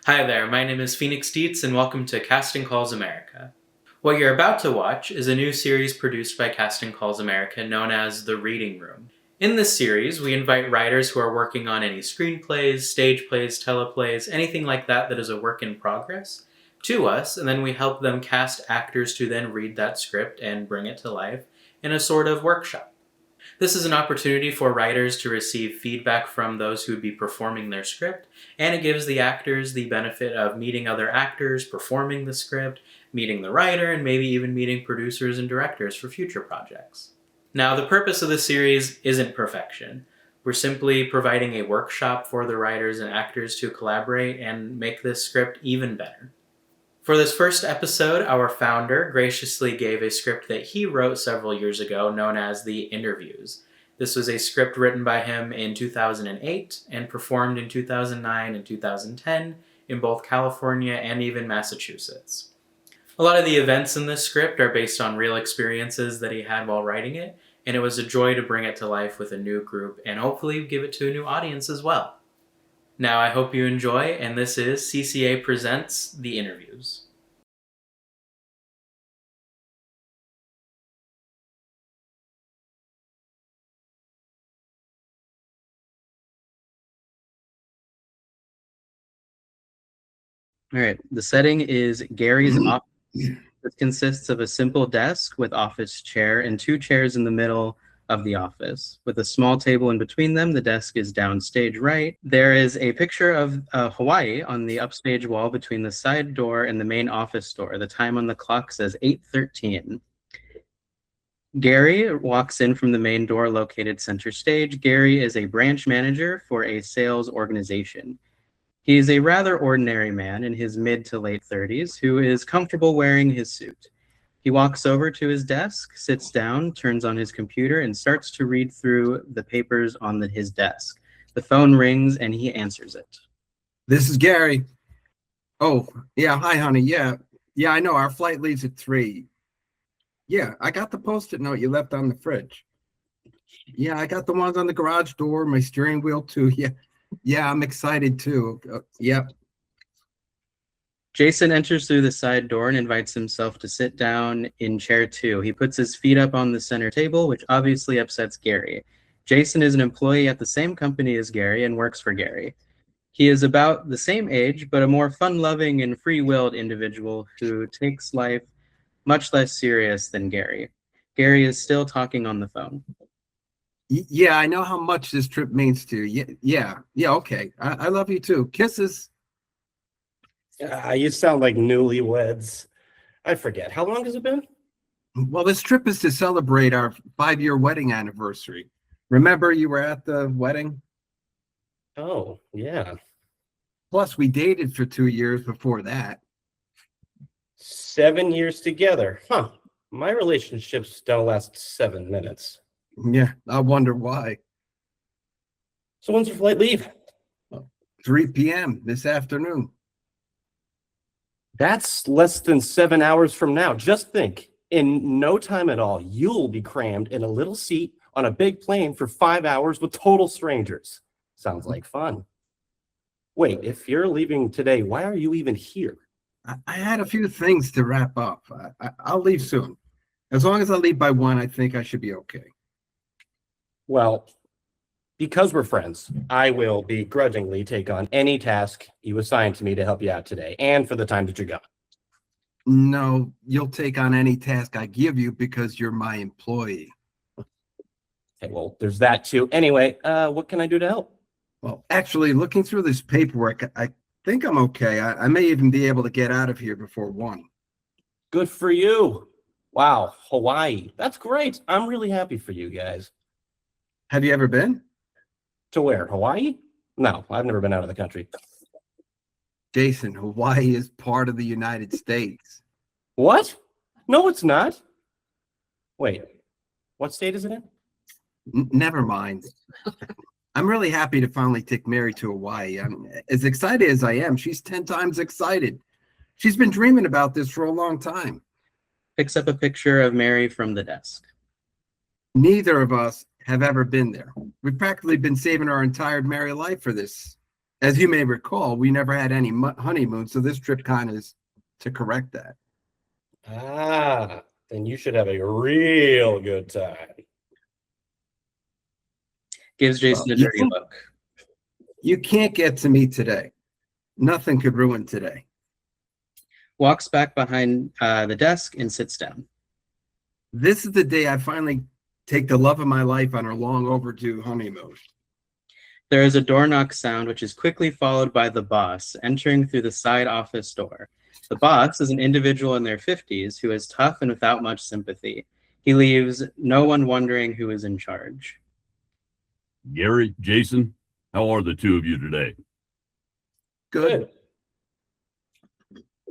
Hi there, my name is Fenix Dietz and welcome to Casting Calls America. What you're about to watch is a new series produced by Casting Calls America known as The Reading Room. In this series, we invite writers who are working on any screenplays, stage plays, teleplays, anything like that that is a work in progress, to us, and then we help them cast actors to then read that script and bring it to life in a sort of workshop. This is an opportunity for writers to receive feedback from those who would be performing their script, and it gives the actors the benefit of meeting other actors, performing the script, meeting the writer, and maybe even meeting producers and directors for future projects. Now, the purpose of the series isn't perfection. We're simply providing a workshop for the writers and actors to collaborate and make this script even better. For this first episode, our founder graciously gave a script that he wrote several years ago known as The Interviews. This was a script written by him in 2008 and performed in 2009 and 2010 in both California and even Massachusetts. A lot of the events in this script are based on real experiences that he had while writing it, and it was a joy to bring it to life with a new group and hopefully give it to a new audience as well. Now, I hope you enjoy, and this is CCA Presents The Interviews. All right, the setting is Gary's office. It consists of a simple desk with office chair and two chairs in the middle of the office. With a small table in between them, the desk is downstage right. There is a picture of Hawaii on the upstage wall between the side door and the main office door. The time on the clock says 8:13. Gary walks in from the main door located center stage. Gary is a branch manager for a sales organization. He is a rather ordinary man in his mid to late 30s who is comfortable wearing his suit. He walks over to his desk, sits down, turns on his computer, and starts to read through the papers on his desk. The phone rings and he answers it. This is Gary. Oh, yeah. Hi, honey. Yeah, I know. Our flight leaves at 3. Yeah, I got the Post-it note you left on the fridge. Yeah, I got the ones on the garage door, my steering wheel, too. Yeah, I'm excited, too. Yep. Jason enters through the side door and invites himself to sit down in chair 2. He puts his feet up on the center table, which obviously upsets Gary. Jason is an employee at the same company as Gary and works for Gary. He is about the same age, but a more fun-loving and free-willed individual who takes life much less serious than Gary. Gary is still talking on the phone. Yeah, I know how much this trip means to you. Yeah, okay. I love you, too. Kisses. You sound like newlyweds. I forget. How long has it been? Well, this trip is to celebrate our 5-year wedding anniversary. Remember you were at the wedding? Oh, yeah. Plus, we dated for 2 years before that. 7 years together. Huh. My relationships don't last 7 minutes. Yeah, I wonder why. So when's your flight leave? 3 p.m. this afternoon. That's less than 7 hours from now. Just think, in no time at all, you'll be crammed in a little seat on a big plane for 5 hours with total strangers. Sounds like fun. Wait, if you're leaving today, why are you even here? I had a few things to wrap up. I'll leave soon. As long as I leave by 1, I think I should be okay. Well, because we're friends, I will begrudgingly take on any task you assign to me to help you out today and for the time that you're gone. No, you'll take on any task I give you because you're my employee. Okay, well, there's that too. Anyway, what can I do to help? Well, actually, looking through this paperwork, I think I'm okay. I may even be able to get out of here before 1. Good for you. Wow, Hawaii. That's great. I'm really happy for you guys. Have you ever been? To where? Hawaii? No, I've never been out of the country. Jason, Hawaii is part of the United States. What? No, it's not. Wait, what state is it in? Never mind. I'm really happy to finally take Mary to Hawaii. I'm as excited as I am. She's 10 times excited. She's been dreaming about this for a long time. Picks up a picture of Mary from the desk. Neither of us have ever been there. We've practically been saving our entire married life for this As you may recall, we never had any honeymoon, so this trip kind of is to correct that. Ah, then you should have a real good time. Gives Jason a dirty look. You can't get to me today. Nothing could ruin today. Walks back behind the desk and sits down. This is the day I finally take the love of my life on our long overdue honeymoon. There is a door knock sound, which is quickly followed by the boss entering through the side office door. The boss is an individual in their 50s who is tough and without much sympathy. He leaves no one wondering who is in charge. Gary, Jason, how are the two of you today? Good.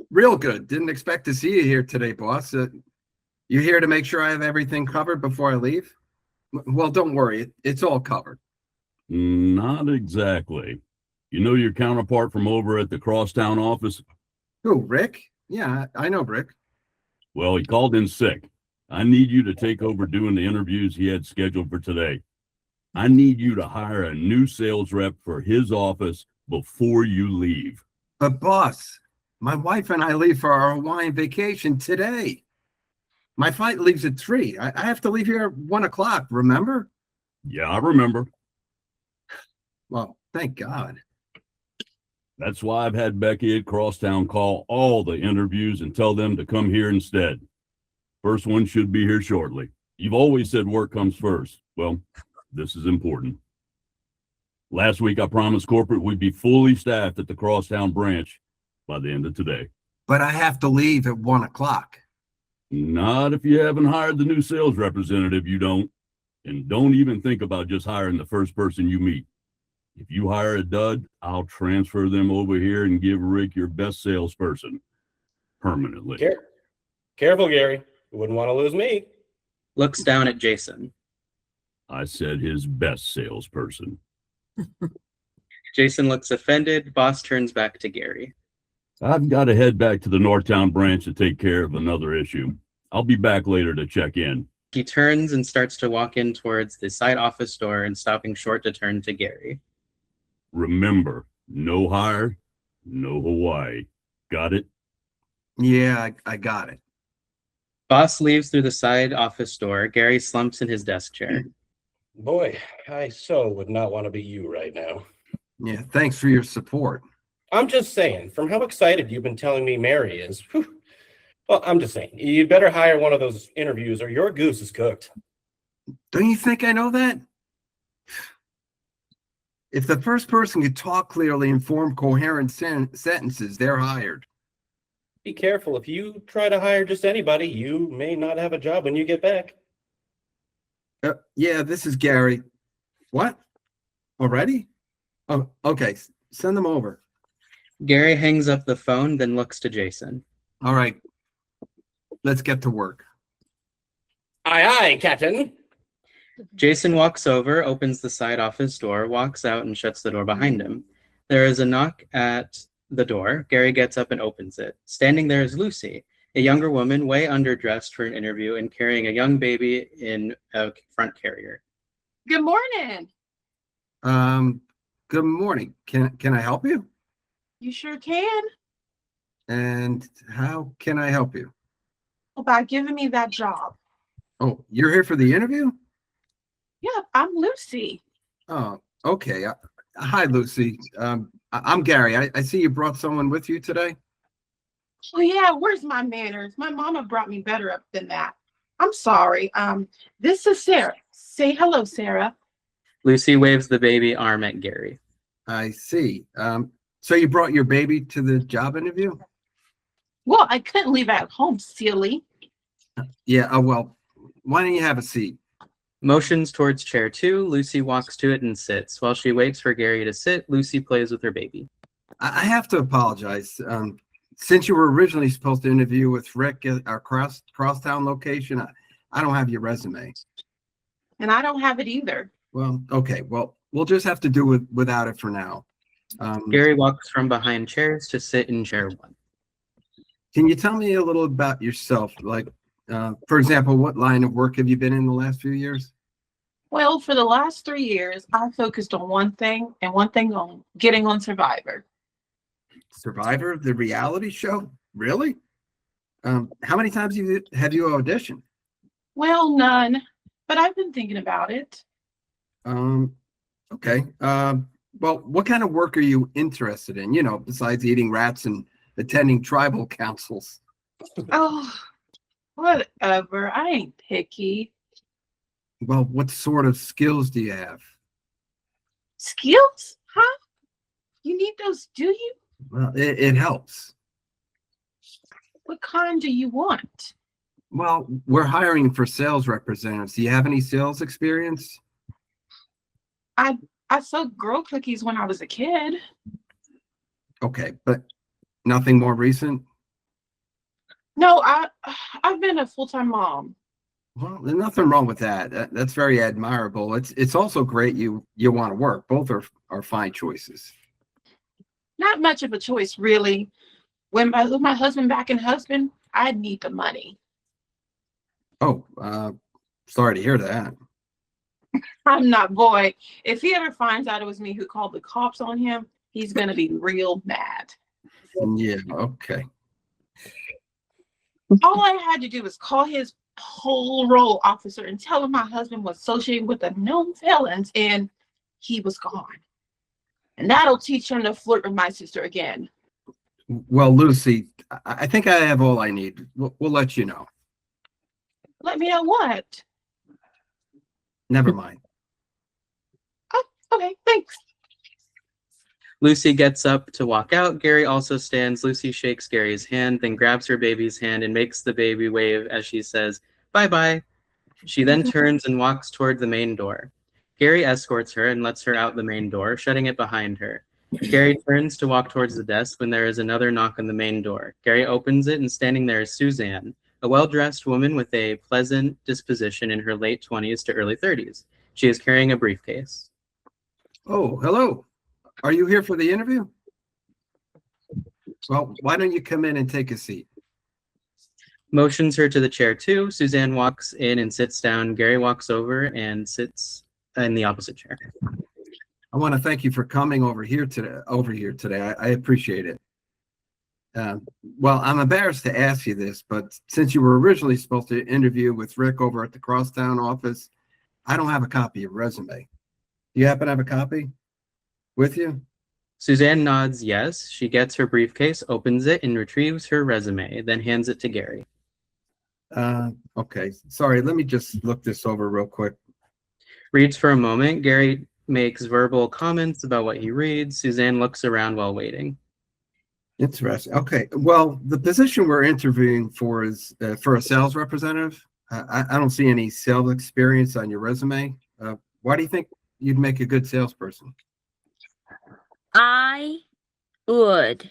Real good. Didn't expect to see you here today, boss. You here to make sure I have everything covered before I leave? Well, don't worry. It's all covered. Not exactly. You know your counterpart from over at the Crosstown office? Who, Rick? Yeah, I know Rick. Well, he called in sick. I need you to take over doing the interviews he had scheduled for today. I need you to hire a new sales rep for his office before you leave. But boss, my wife and I leave for our Hawaiian vacation today. My flight leaves at 3. I have to leave here at 1 o'clock, remember? Yeah, I remember. Well, thank God. That's why I've had Becky at Crosstown call all the interviews and tell them to come here instead. First one should be here shortly. You've always said work comes first. Well, this is important. Last week, I promised corporate we'd be fully staffed at the Crosstown branch by the end of today. But I have to leave at 1 o'clock. Not if you haven't hired the new sales representative, you don't. And don't even think about just hiring the first person you meet. If you hire a dud, I'll transfer them over here and give Rick your best salesperson permanently. Careful, Gary. You wouldn't want to lose me. Looks down at Jason. I said his best salesperson. Jason looks offended. Boss turns back to Gary. I've got to head back to the Northtown branch to take care of another issue. I'll be back later to check in. He turns and starts to walk in towards the side office door and stopping short to turn to Gary. Remember, no hire, no Hawaii. Got it? Yeah, I got it. Boss leaves through the side office door. Gary slumps in his desk chair. Boy, I so would not want to be you right now. Yeah, thanks for your support. I'm just saying, from how excited you've been telling me Mary is, well, I'm just saying, you'd better hire one of those interviews or your goose is cooked. Don't you think I know that? If the first person can talk clearly and form coherent sentences, they're hired. Be careful. If you try to hire just anybody, you may not have a job when you get back. Yeah, this is Gary. What? Already? Oh, okay. Send them over. Gary hangs up the phone, then looks to Jason. All right. Let's get to work. Aye, aye, Captain. Jason walks over, opens the side office door, walks out, and shuts the door behind him. There is a knock at the door. Gary gets up and opens it. Standing there is Lucy, a younger woman, way underdressed for an interview and carrying a young baby in a front carrier. Good morning. Good morning. Can I help you? You sure can. And how can I help you? About giving me that job. Oh, you're here for the interview? Yeah, I'm Lucy. Oh, okay. Hi, Lucy. I'm Gary. I see you brought someone with you today. Oh yeah, where's my manners? My mama brought me better up than that. I'm sorry. This is Sarah. Say hello, Sarah. Lucy waves the baby arm at Gary. I see. So you brought your baby to the job interview? Well, I couldn't leave it at home, silly. Yeah, well, why don't you have a seat? Motions towards chair 2. Lucy walks to it and sits. While she waits for Gary to sit, Lucy plays with her baby. I have to apologize. Since you were originally supposed to interview with Rick at our Crosstown location, I don't have your resume. And I don't have it either. Well, okay. Well, we'll just have to do without it for now. Gary walks from behind chairs to sit in chair 1. Can you tell me a little about yourself? Like, for example, what line of work have you been in the last few years? Well, for the last 3 years, I focused on one thing and one thing on getting on Survivor. Survivor, the reality show? Really? How many times have you auditioned? Well, none, but I've been thinking about it. Okay. Well, what kind of work are you interested in? Besides eating rats and attending tribal councils. Oh, whatever. I ain't picky. Well, what sort of skills do you have? Skills? Huh? You need those, do you? Well, it helps. What kind do you want? Well, we're hiring for sales representatives. Do you have any sales experience? I sold girl cookies when I was a kid. Okay, but nothing more recent? No, I've been a full-time mom. Well, there's nothing wrong with that. That's very admirable. It's also great you want to work. Both are fine choices. Not much of a choice, really. When my husband back in husband, I need the money. Oh, sorry to hear that. I'm not boy. If he ever finds out it was me who called the cops on him, he's gonna be real mad. Yeah, okay. All I had to do was call his parole officer and tell him my husband was associated with the known felons, and he was gone. And that'll teach him to flirt with my sister again. Well, Lucy, I think I have all I need. We'll let you know. Let me know what? Never mind. Oh, okay, thanks. Lucy gets up to walk out. Gary also stands. Lucy shakes Gary's hand, then grabs her baby's hand and makes the baby wave as she says, "Bye-bye." She then turns and walks toward the main door. Gary escorts her and lets her out the main door, shutting it behind her. Gary turns to walk towards the desk when there is another knock on the main door. Gary opens it, and standing there is Suzanne, a well-dressed woman with a pleasant disposition in her late 20s to early 30s. She is carrying a briefcase. Oh, hello. Are you here for the interview? Well, why don't you come in and take a seat? Motions her to the chair too. Suzanne walks in and sits down. Gary walks over and sits in the opposite chair. I want to thank you for coming over here today. I appreciate it. Well, I'm embarrassed to ask you this, but since you were originally supposed to interview with Rick over at the Crosstown office, I don't have a copy of your resume. Do you happen to have a copy with you? Suzanne nods yes. She gets her briefcase, opens it, and retrieves her resume, then hands it to Gary. Okay. Sorry, let me just look this over real quick. Reads for a moment. Gary makes verbal comments about what he reads. Suzanne looks around while waiting. Interesting. Okay. Well, the position we're interviewing for is for a sales representative. I don't see any sales experience on your resume. Why do you think you'd make a good salesperson? I would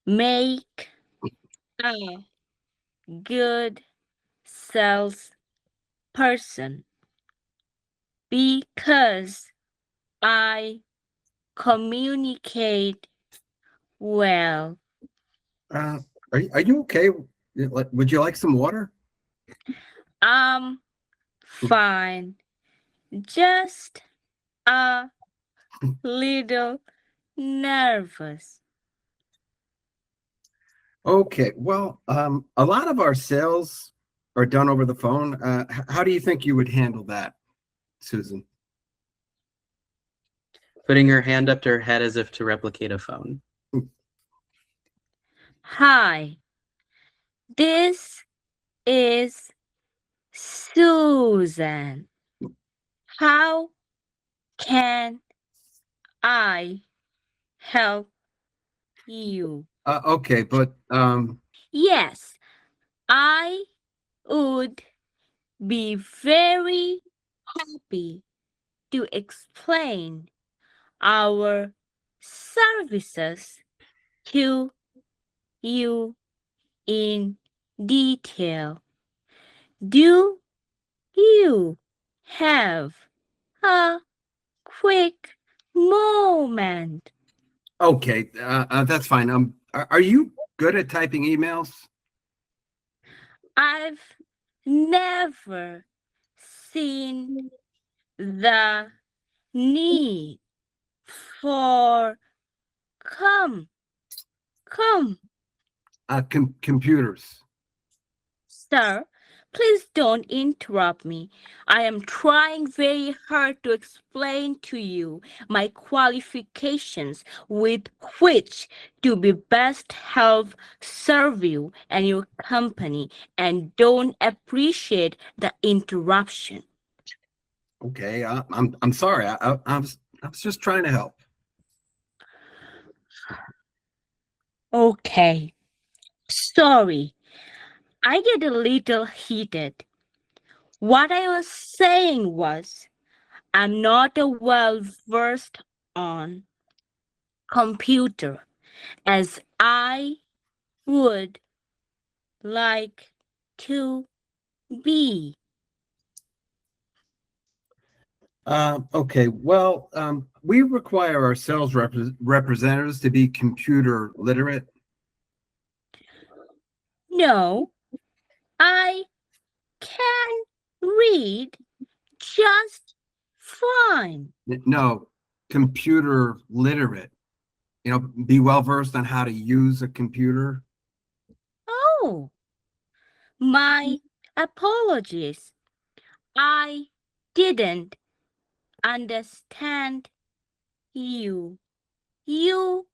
make a good salesperson because I communicate well. Are you okay? Would you like some water? Fine. Just a little nervous. Okay. Well, a lot of our sales are done over the phone. How do you think you would handle that, Susan? Putting her hand up to her head as if to replicate a phone. Hi, this is Suzanne. How can I help you? Okay, but Yes, I would be very happy to explain our services to you in detail. Do you have a quick moment? okay, that's fine. Are you good at typing emails? I've never seen the need for come. Computers. Sir, please don't interrupt me. I am trying very hard to explain to you my qualifications with which to be best help serve you and your company, and don't appreciate the interruption. Okay, I'm sorry. I was just trying to help. Okay, sorry. I get a little heated. What I was saying was, I'm not a well-versed on computer as I would like to be. Okay, well, we require our sales representatives to be computer literate. No, I can read just fine. No, computer literate. You know, be well versed on how to use a computer. Oh, my apologies. I didn't understand you. You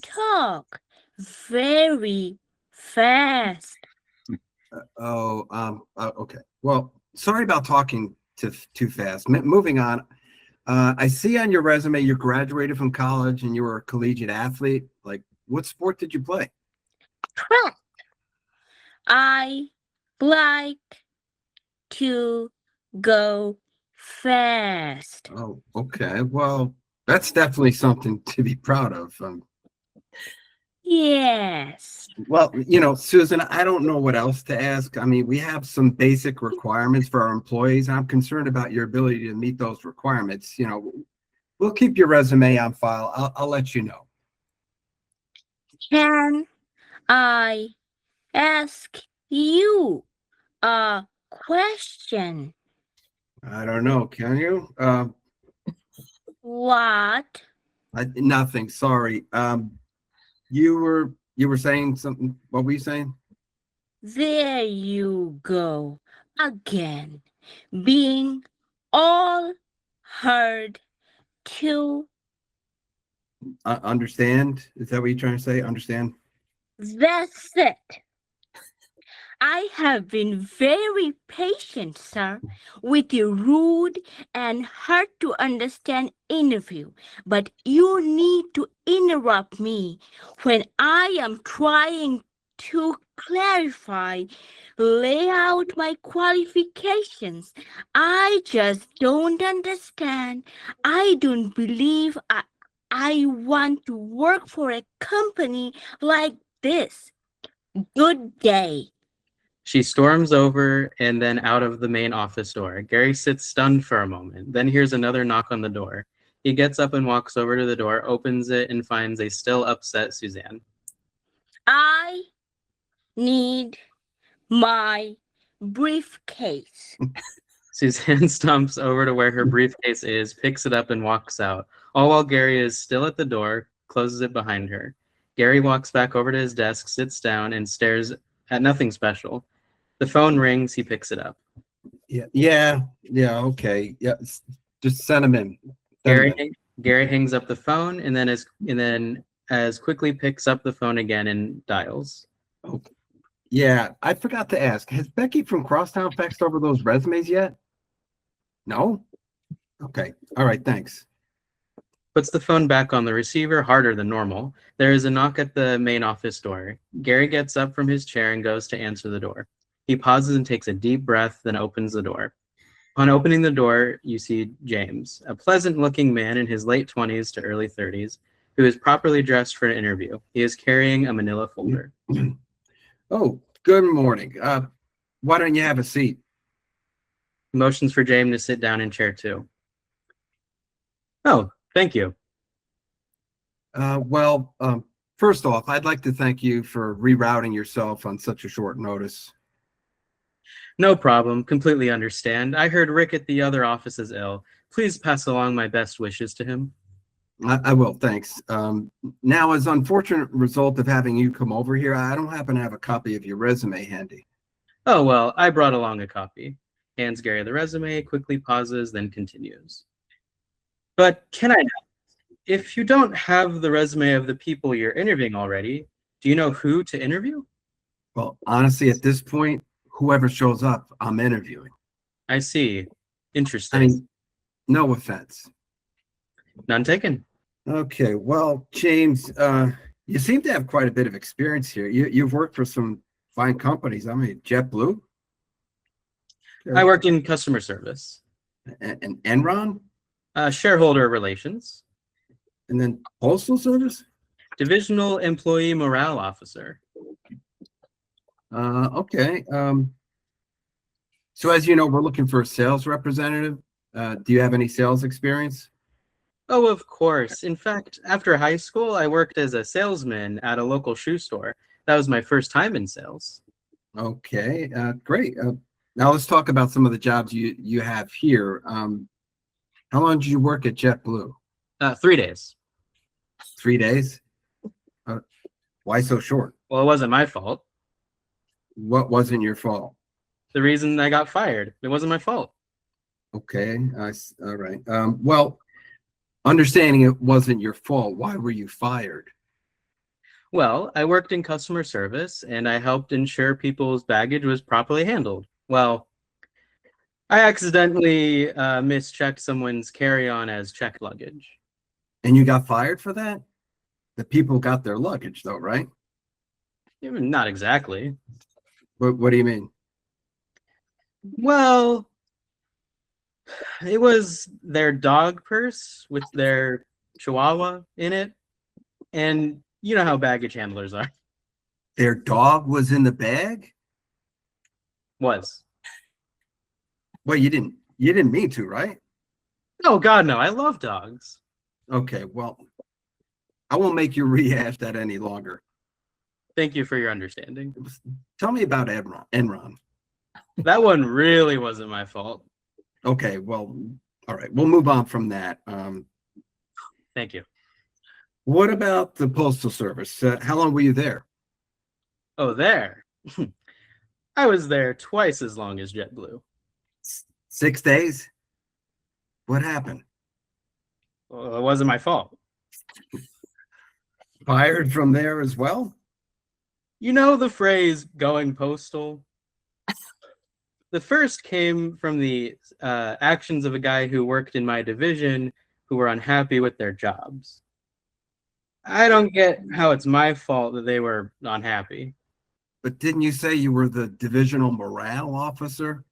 talk very fast. Okay. Well, sorry about talking too fast. Moving on. I see on your resume you graduated from college and you were a collegiate athlete. Like, what sport did you play? Track. I like to go fast. Oh, okay. Well, that's definitely something to be proud of. Yes. Well, you know, Susan, I don't know what else to ask. I mean, we have some basic requirements for our employees, and I'm concerned about your ability to meet those requirements. You know, we'll keep your resume on file. I'll let you know. Can I ask you a question? I don't know. Can you? What? Nothing. Sorry. You were saying something. What were you saying? There you go again, being all heard to. Understand? Is that what you're trying to say? Understand? That's it. I have been very patient, sir, with your rude and hard to understand interview, but you need to interrupt me when I am trying to clarify, lay out my qualifications. I just don't understand. I don't believe I want to work for a company like this. Good day. She storms over and then out of the main office door. Gary sits stunned for a moment, then hears another knock on the door. He gets up and walks over to the door, opens it, and finds a still upset Suzanne. I need my briefcase. Suzanne stomps over to where her briefcase is, picks it up, and walks out, all while Gary is still at the door, closes it behind her. Gary walks back over to his desk, sits down, and stares at nothing special. The phone rings, he picks it up. Yeah, okay. Yeah, just send him in. Gary hangs up the phone and then as quickly picks up the phone again and dials. Okay. Yeah, I forgot to ask. Has Becky from Crosstown faxed over those resumes yet? No? Okay. All right, thanks. Puts the phone back on the receiver harder than normal. There is a knock at the main office door. Gary gets up from his chair and goes to answer the door. He pauses and takes a deep breath, then opens the door. On opening the door, you see James, a pleasant-looking man in his late 20s to early 30s, who is properly dressed for an interview. He is carrying a manila folder. Oh, good morning. Why don't you have a seat? Motions for James to sit down in chair 2. Oh, thank you. First off, I'd like to thank you for rerouting yourself on such a short notice. No problem. Completely understand. I heard Rick at the other office is ill. Please pass along my best wishes to him. I will, thanks. Now, as unfortunate result of having you come over here, I don't happen to have a copy of your resume handy. Oh, well, I brought along a copy. Hands Gary the resume, quickly pauses, then continues. But can I ask, if you don't have the resume of the people you're interviewing already, do you know who to interview? Well, honestly, at this point, whoever shows up, I'm interviewing. I see. Interesting. I mean, no offense. None taken. Okay, well, James, you seem to have quite a bit of experience here. You've worked for some fine companies. I mean, JetBlue? I worked in customer service, And Enron? shareholder relations, And then Postal Service? divisional employee morale officer. Okay. So as you know, we're looking for a sales representative. Do you have any sales experience? Oh, of course. In fact, after high school, I worked as a salesman at a local shoe store. That was my first time in sales. Okay, great. Now let's talk about some of the jobs you have here. How long did you work at JetBlue? 3 days. 3 days? Why so short? Well, it wasn't my fault. What wasn't your fault? The reason I got fired, it wasn't my fault. Okay, all right. Well, understanding it wasn't your fault, why were you fired? Well, I worked in customer service and I helped ensure people's baggage was properly handled. Well, I accidentally mischecked someone's carry-on as checked luggage. And you got fired for that? The people got their luggage though, right? Not exactly. What do you mean? Well, it was their dog purse with their chihuahua in it. And you know how baggage handlers are. Their dog was in the bag? Was. Well, you didn't mean to, right? Oh, God, no. I love dogs. Okay, well, I won't make you rehash that any longer. Thank you for your understanding. Tell me about Enron. That one really wasn't my fault. Okay, well, all right, we'll move on from that. Thank you. What about the Postal Service? How long were you there? Oh, there. I was there twice as long as JetBlue. 6 days? What happened? Well, it wasn't my fault. Fired from there as well? You know the phrase going postal? The first came from the actions of a guy who worked in my division who were unhappy with their jobs. I don't get how it's my fault that they were unhappy. But didn't you say you were the divisional morale officer?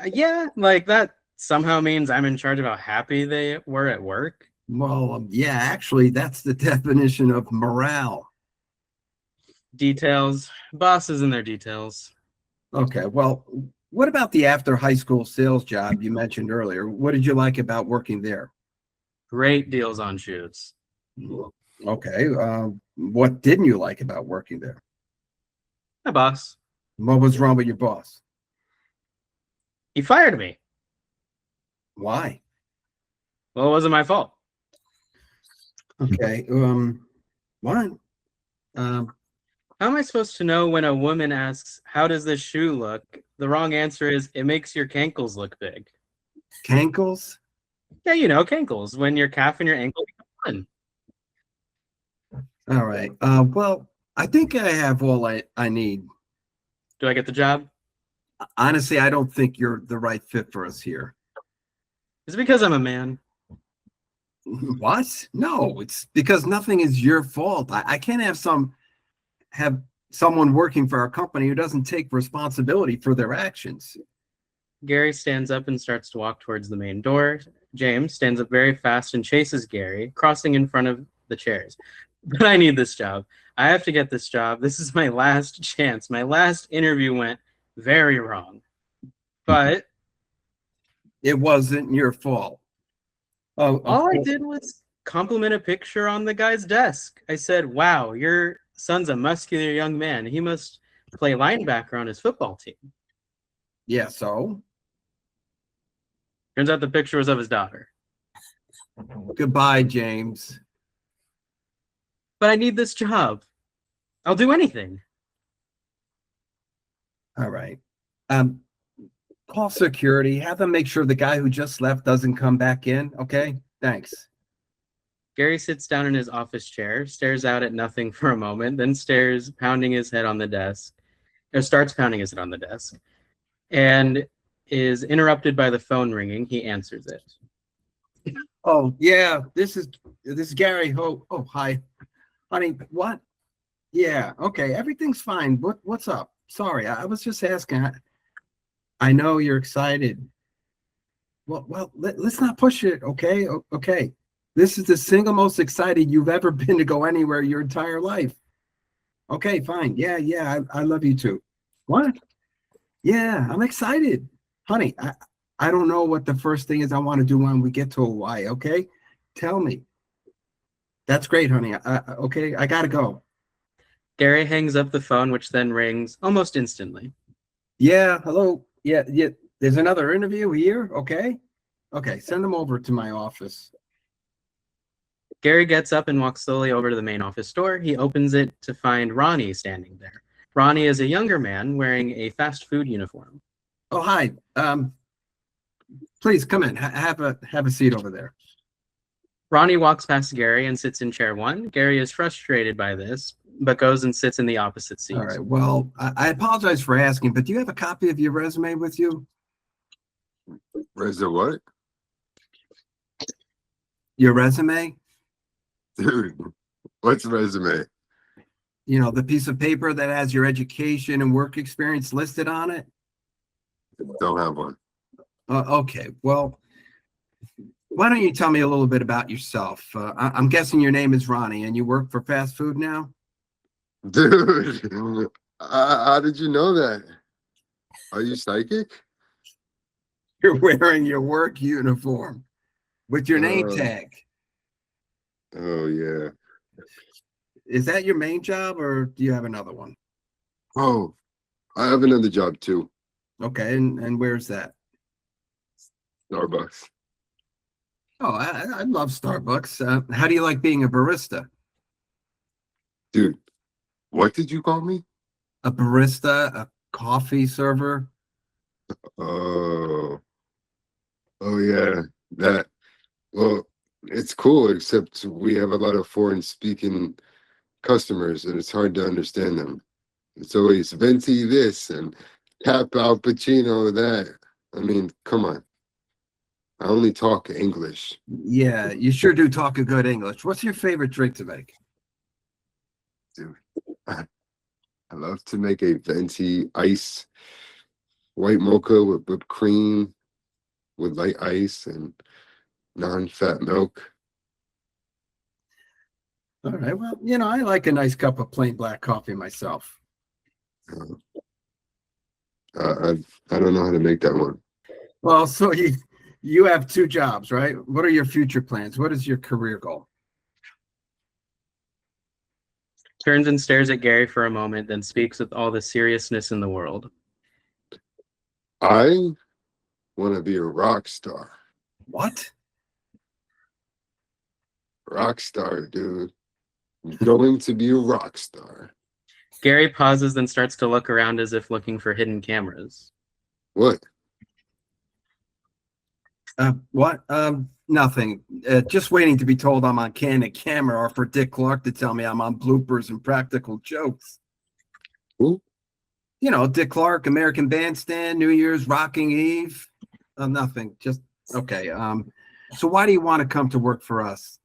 Yeah, like that somehow means I'm in charge of how happy they were at work. Well, yeah, actually, that's the definition of morale. Details, bosses and their details. Okay, well, what about the after high school sales job you mentioned earlier? What did you like about working there? Great deals on shoes. Okay, what didn't you like about working there? My boss, What was wrong with your boss? he fired me. Why? Well, it wasn't my fault. Okay, what? How am I supposed to know when a woman asks, how does this shoe look? The wrong answer is, it makes your cankles look big. Cankles? Yeah, you know, cankles, when your calf and your ankle become one. All right, well, I think I have all I need. Do I get the job? Honestly, I don't think you're the right fit for us here. Is it because I'm a man? What? No, it's because nothing is your fault. I can't have someone working for our company who doesn't take responsibility for their actions. Gary stands up and starts to walk towards the main door. James stands up very fast and chases Gary, crossing in front of the chairs. But I need this job. I have to get this job. This is my last chance. My last interview went very wrong. But It wasn't your fault. Oh, all I did was compliment a picture on the guy's desk. I said, wow, your son's a muscular young man. He must play linebacker on his football team. Yeah, so Turns out the picture was of his daughter. goodbye, James. But I need this job. I'll do anything. All right. Call security. Have them make sure the guy who just left doesn't come back in. Okay. Thanks. Gary sits down in his office chair, stares out at nothing for a moment, then starts pounding his head on the desk, and is interrupted by the phone ringing. He answers it. Oh yeah, this is Gary. Oh hi, honey. What? Yeah. Okay. Everything's fine. What's up? Sorry, I was just asking. I know you're excited. Well, let's not push it. Okay. Okay. This is the single most excited you've ever been to go anywhere your entire life. Okay, fine. Yeah. I love you too. What? Yeah, I'm excited. Honey, I don't know what the first thing is I want to do when we get to Hawaii, okay? Tell me. That's great, honey. Okay, I gotta go. Gary hangs up the phone, which then rings almost instantly. Yeah, hello. Yeah. There's another interview here, okay? Okay, send them over to my office. Gary gets up and walks slowly over to the main office door. He opens it to find Ronnie standing there. Ronnie is a younger man wearing a fast food uniform. Oh, hi. Please come in. Have a seat over there. Ronnie walks past Gary and sits in chair 1. Gary is frustrated by this, but goes and sits in the opposite seat. All right. Well, I apologize for asking, but do you have a copy of your resume with you? Resume what? Your resume? Dude, what's resume? You know, the piece of paper that has your education and work experience listed on it? Don't have one. Okay. Well, why don't you tell me a little bit about yourself? I'm guessing your name is Ronnie and you work for fast food now? Dude, how did you know that? Are you psychic? You're wearing your work uniform with your name tag. Oh, yeah. Is that your main job or do you have another one? Oh, I have another job too. Okay. And where's that? Starbucks. Oh, I love Starbucks. How do you like being a barista? Dude, what did you call me? A barista, a coffee server? Oh, yeah. That, well, it's cool, except we have a lot of foreign speaking customers and it's hard to understand them. It's always venti this and tap al Pacino that. I mean, come on. I only talk English. Yeah, you sure do talk a good English. What's your favorite drink to make? Dude, I love to make a venti ice white mocha with whipped cream with light ice and non-fat milk. All right. Well, you know, I like a nice cup of plain black coffee myself. I don't know how to make that one. Well, so you have two jobs, right? What are your future plans? What is your career goal? Turns and stares at Gary for a moment, then speaks with all the seriousness in the world. I want to be a rock star. What? Rock star, dude. I'm going to be a rock star. Gary pauses, then starts to look around as if looking for hidden cameras. What? What? Nothing. Just waiting to be told I'm on candid camera or for Dick Clark to tell me I'm on bloopers and practical jokes. Who? You know, Dick Clark, American Bandstand, New Year's, Rocking Eve. Nothing. Just, okay. So why do you want to come to work for us?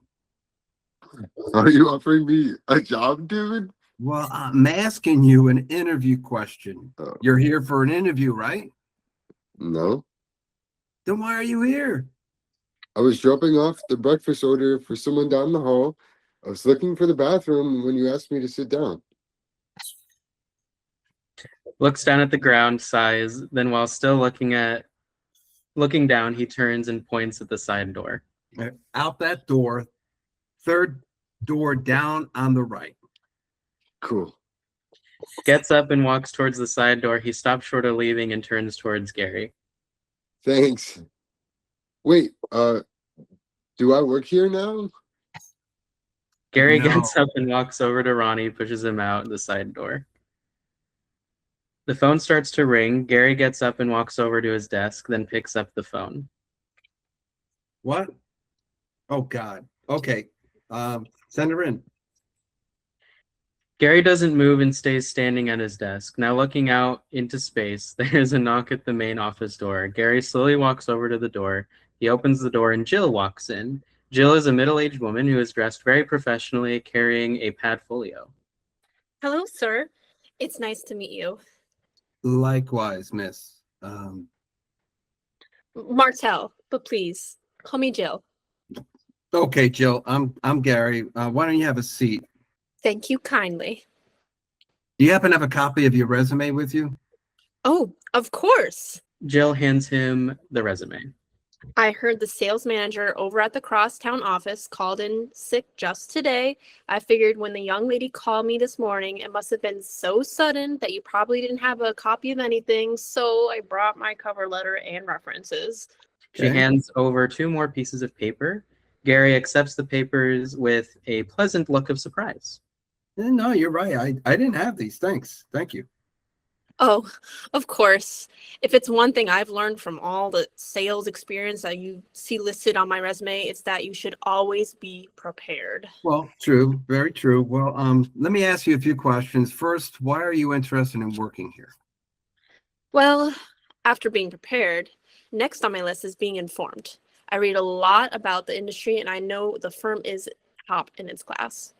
Are you offering me a job, dude? Well, I'm asking you an interview question. Oh. You're here for an interview, right? No. Then why are you here? I was dropping off the breakfast order for someone down the hall. I was looking for the bathroom when you asked me to sit down. Looks down at the ground, sighs, then while still looking down, he turns and points at the side door. Out that door, third door down on the right. Cool. gets up and walks towards the side door. He stops short of leaving and turns towards Gary. Thanks. Wait, do I work here now? Gary No. gets up and walks over to Ronnie, pushes him out the side door. The phone starts to ring. Gary gets up and walks over to his desk, then picks up the phone. What? Oh God. Okay. Send her in. Gary doesn't move and stays standing at his desk. Now looking out into space, there's a knock at the main office door. Gary slowly walks over to the door. He opens the door and Jill walks in. Jill is a middle-aged woman who is dressed very professionally, carrying a padfolio. Hello, sir. It's nice to meet you. Likewise, miss. Martel, but please, call me Jill. Okay, Jill. I'm Gary. Why don't you have a seat? Thank you kindly. Do you happen to have a copy of your resume with you? Oh, of course. Jill hands him the resume. I heard the sales manager over at the crosstown office called in sick just today. I figured when the young lady called me this morning, it must have been so sudden that you probably didn't have a copy of anything, so I brought my cover letter and references. She hands over 2 more pieces of paper. Gary accepts the papers with a pleasant look of surprise. No, you're right. I didn't have these. Thanks. Thank you. Oh, of course. If it's one thing I've learned from all the sales experience that you see listed on my resume, it's that you should always be prepared. Well, true. Very true. Well, let me ask you a few questions. First, why are you interested in working here? Well, after being prepared, next on my list is being informed. I read a lot about the industry and I know the firm is top in its class.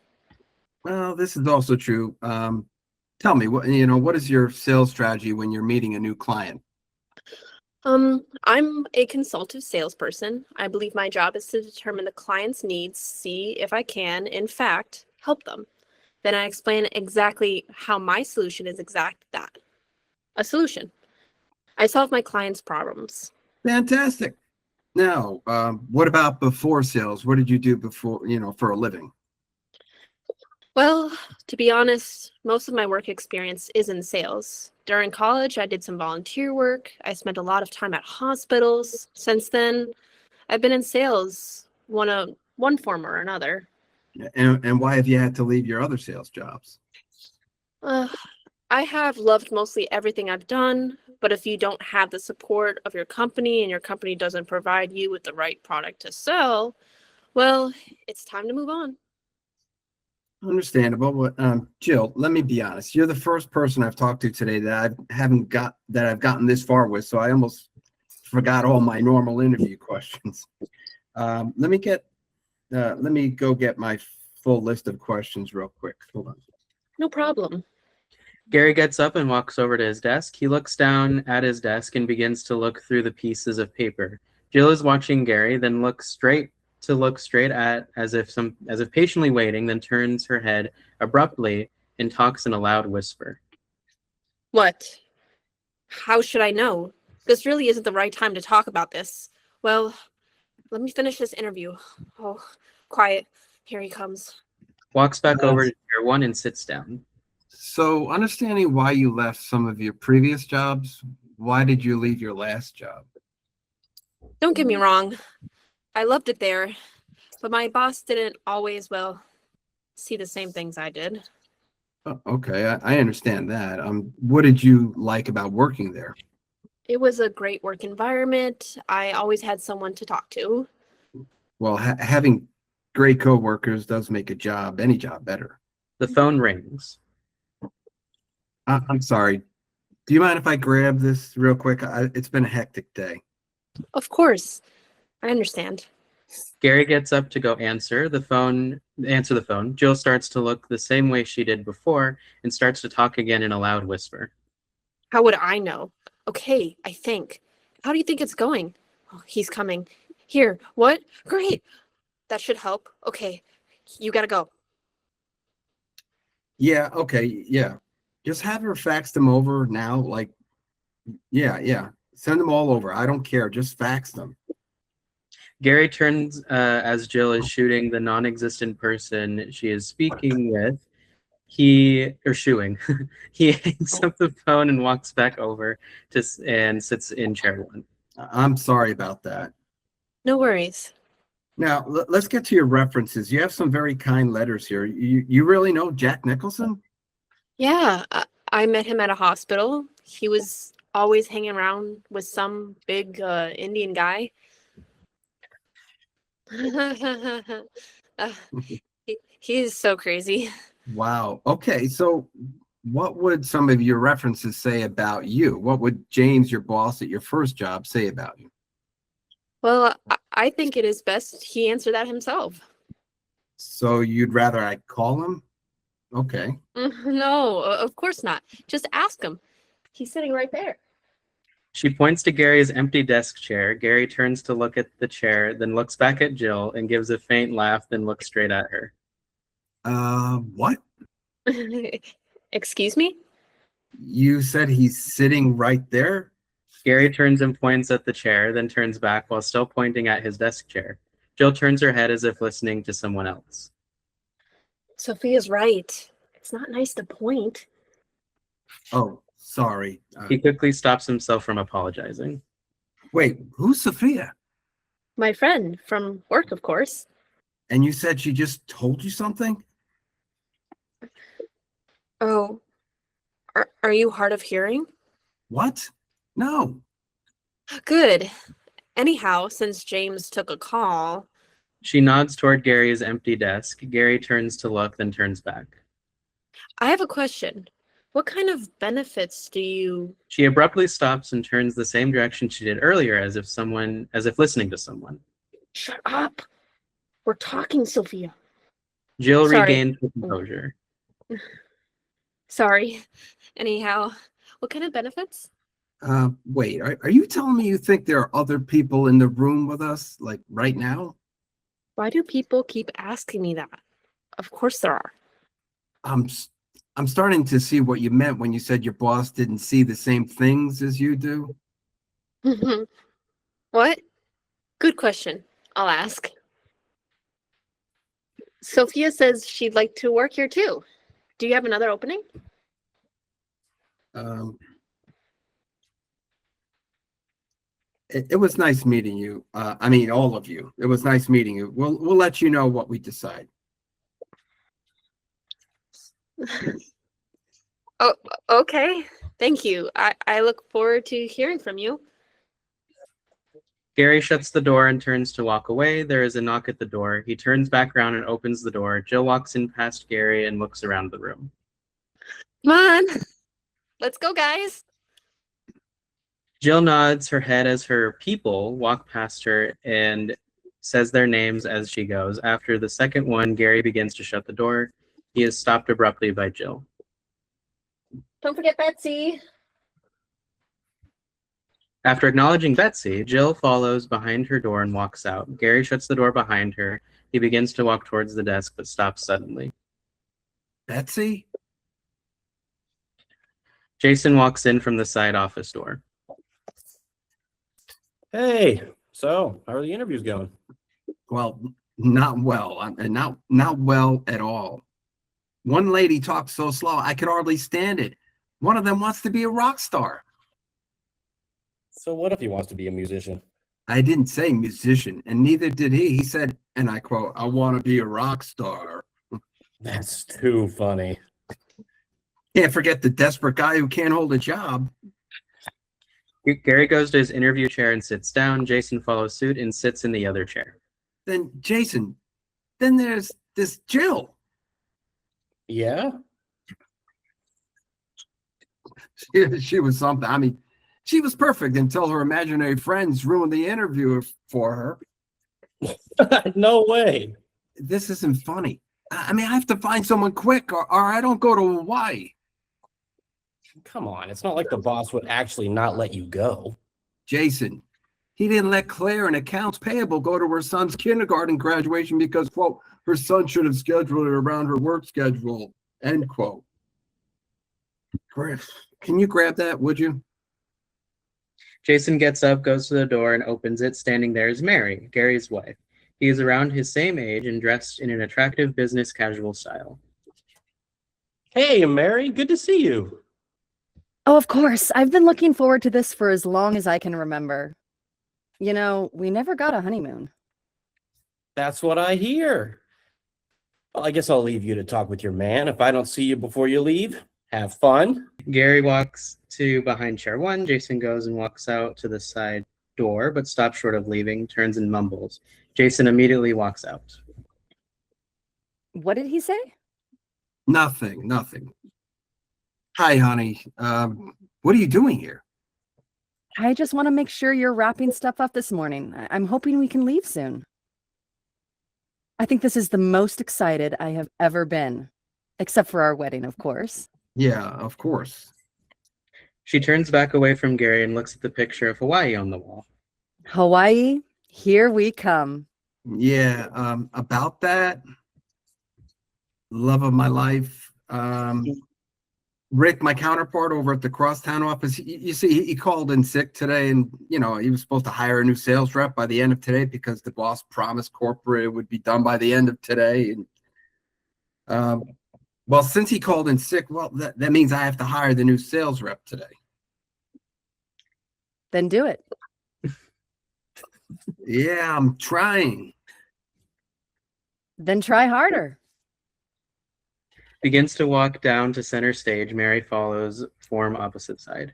Well, this is also true. Tell me, what is your sales strategy when you're meeting a new client? I'm a consultative salesperson. I believe my job is to determine the client's needs, see if I can, in fact, help them. Then I explain exactly how my solution is that, a solution. I solve my clients' problems. Fantastic. Now, what about before sales? What did you do before, for a living? Well, to be honest, most of my work experience is in sales. During college, I did some volunteer work. I spent a lot of time at hospitals. Since then, I've been in sales, one form or another. And why have you had to leave your other sales jobs? I have loved mostly everything I've done, but if you don't have the support of your company and your company doesn't provide you with the right product to sell, well, it's time to move on. Understandable. But Jill, let me be honest. You're the first person I've talked to today that I've gotten this far with, so I almost forgot all my normal interview questions. Let me go get my full list of questions real quick. Hold on. No problem. Gary gets up and walks over to his desk. He looks down at his desk and begins to look through the pieces of paper. Jill is watching Gary, then looks straight at as if patiently waiting, then turns her head abruptly and talks in a loud whisper. What? How should I know? This really isn't the right time to talk about this. Well, let me finish this interview. Oh, quiet. Here he comes. Walks back over to chair 1 and sits down. So, understanding why you left some of your previous jobs, why did you leave your last job? Don't get me wrong. I loved it there, but my boss didn't always, see the same things I did. Oh, okay, I understand that. What did you like about working there? It was a great work environment. I always had someone to talk to. Well, having great coworkers does make any job better. The phone rings. I'm sorry. Do you mind if I grab this real quick? It's been a hectic day. Of course. I understand. Gary gets up to go answer the phone. Jill starts to look the same way she did before and starts to talk again in a loud whisper. How would I know? Okay, I think. How do you think it's going? Oh, he's coming. Here, what? Great. That should help. Okay, you gotta go. Yeah, okay, yeah. Just have her fax them over now. Yeah. Send them all over. I don't care. Just fax them. Gary turns as Jill is shooting the non-existent person she is speaking with. Shooing. He hangs up the phone and walks back over and sits in chair 1. I'm sorry about that. No worries. Now, let's get to your references. You have some very kind letters here. You really know Jack Nicholson? Yeah, I met him at a hospital. He was always hanging around with some big Indian guy. He is so crazy. Wow. Okay, so what would some of your references say about you? What would James, your boss at your first job, say about you? Well, I think it is best he answer that himself. So you'd rather I call him? Okay. No, of course not. Just ask him. He's sitting right there. She points to Gary's empty desk chair. Gary turns to look at the chair, then looks back at Jill and gives a faint laugh, then looks straight at her. What? Excuse me? You said he's sitting right there? Gary turns and points at the chair, then turns back while still pointing at his desk chair. Jill turns her head as if listening to someone else. Sophia's right. It's not nice to point. Oh, sorry. He quickly stops himself from apologizing. Wait, who's Sophia? My friend from work, of course. And you said she just told you something? Oh, are you hard of hearing? What? No. Good. Anyhow, since James took a call. She nods toward Gary's empty desk. Gary turns to look, then turns back. I have a question. What kind of benefits do you... She abruptly stops and turns the same direction she did earlier, as if listening to someone. Shut up. We're talking, Sophia. Jill Sorry. regained her composure. Sorry. Anyhow, what kind of benefits? Wait, are you telling me you think there are other people in the room with us, like right now? Why do people keep asking me that? Of course there are. I'm starting to see what you meant when you said your boss didn't see the same things as you do. What? Good question. I'll ask. Sophia says she'd like to work here too. Do you have another opening? It was nice meeting you. I mean, all of you. It was nice meeting you. We'll let you know what we decide. Oh, okay. Thank you. I look forward to hearing from you. Gary shuts the door and turns to walk away. There is a knock at the door. He turns back around and opens the door. Jill walks in past Gary and looks around the room. Come on. Let's go, guys. Jill nods her head as her people walk past her and says their names as she goes. After the second one, Gary begins to shut the door. He is stopped abruptly by Jill. Don't forget Betsy. After acknowledging Betsy, Jill follows behind her door and walks out. Gary shuts the door behind her. He begins to walk towards the desk, but stops suddenly. Betsy? Jason walks in from the side office door. Hey, so how are the interviews going? Well, not well. Not well at all. One lady talks so slow, I could hardly stand it. One of them wants to be a rock star. So what if he wants to be a musician? I didn't say musician, and neither did he. He said, and I quote, "I want to be a rock star." That's too funny. Can't forget the desperate guy who can't hold a job. Gary goes to his interview chair and sits down. Jason follows suit and sits in the other chair. Then Jason, then there's this Jill. Yeah? She was something. I mean, she was perfect until her imaginary friends ruined the interview for her. No way. This isn't funny. I mean, I have to find someone quick or I don't go to Hawaii. Come on, it's not like the boss would actually not let you go. Jason, he didn't let Claire in accounts payable go to her son's kindergarten graduation because, quote, her son should have scheduled it around her work schedule, end quote. Griff, can you grab that, would you? Jason gets up, goes to the door, and opens it. Standing there is Mary, Gary's wife. He is around his same age and dressed in an attractive business casual style. Hey, Mary, good to see you. Oh, of course. I've been looking forward to this for as long as I can remember. You know, we never got a honeymoon. That's what I hear. Well, I guess I'll leave you to talk with your man. If I don't see you before you leave, have fun. Gary walks to behind chair 1. Jason goes and walks out to the side door, but stops short of leaving, turns and mumbles. Jason immediately walks out. What did he say? Nothing. Hi, honey. What are you doing here? I just want to make sure you're wrapping stuff up this morning. I'm hoping we can leave soon. I think this is the most excited I have ever been, except for our wedding, of course. Yeah, of course. She turns back away from Gary and looks at the picture of Hawaii on the wall. Hawaii, here we come. Yeah, about that, love of my life. Rick, my counterpart over at the crosstown office, you see, he called in sick today, and he was supposed to hire a new sales rep by the end of today because the boss promised corporate it would be done by the end of today. And well, since he called in sick, well, that means I have to hire the new sales rep today. Then do it. Yeah, I'm trying. Then try harder. Begins to walk down to center stage. Mary follows, form opposite side.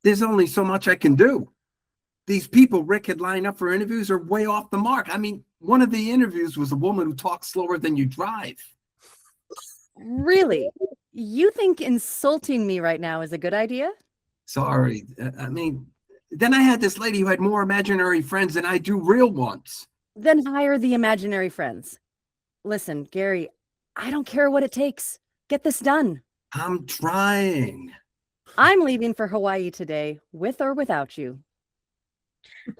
There's only so much I can do. These people Rick had lined up for interviews are way off the mark. I mean, one of the interviews was a woman who talks slower than you drive. Really? You think insulting me right now is a good idea? Sorry. I mean, then I had this lady who had more imaginary friends than I do real ones. Then hire the imaginary friends. Listen, Gary, I don't care what it takes. Get this done. I'm trying. I'm leaving for Hawaii today, with or without you.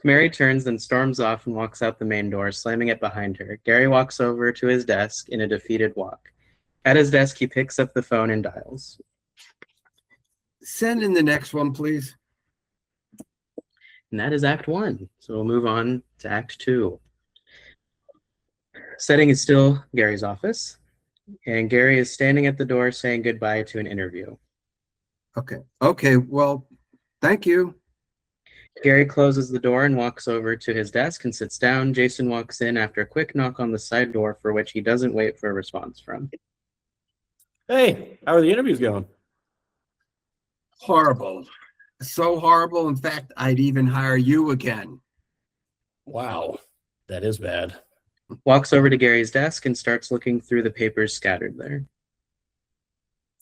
Mary turns, then storms off and walks out the main door, slamming it behind her. Gary walks over to his desk in a defeated walk. At his desk, he picks up the phone and dials. Send in the next one, please. And that is Act 1. So we'll move on to Act 2. Setting is still Gary's office. And Gary is standing at the door saying goodbye to an interview. Okay. Well, thank you. Gary closes the door and walks over to his desk and sits down. Jason walks in after a quick knock on the side door for which he doesn't wait for a response from. Hey, how are the interviews going? Horrible. So horrible. In fact, I'd even hire you again. Wow, that is bad. Walks over to Gary's desk and starts looking through the papers scattered there.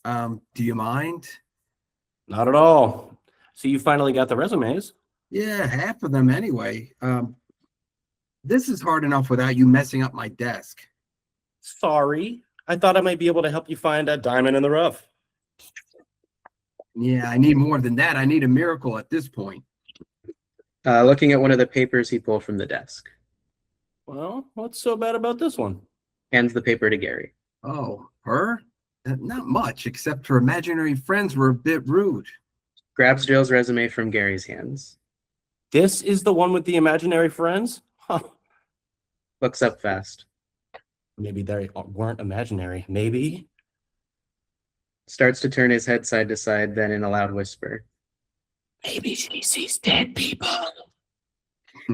Do you mind? Not at all. So you finally got the resumes? Yeah, half of them anyway. This is hard enough without you messing up my desk. Sorry. I thought I might be able to help you find a diamond in the rough. Yeah, I need more than that. I need a miracle at this point. Looking at one of the papers he pulled from the desk. Well, what's so bad about this one? Hands the paper to Gary. Oh, her? Not much, except her imaginary friends were a bit rude. Grabs Jill's resume from Gary's hands. This is the one with the imaginary friends? Huh. Looks up fast. Maybe they weren't imaginary. Maybe. Starts to turn his head side to side, then in a loud whisper. Maybe she sees dead people.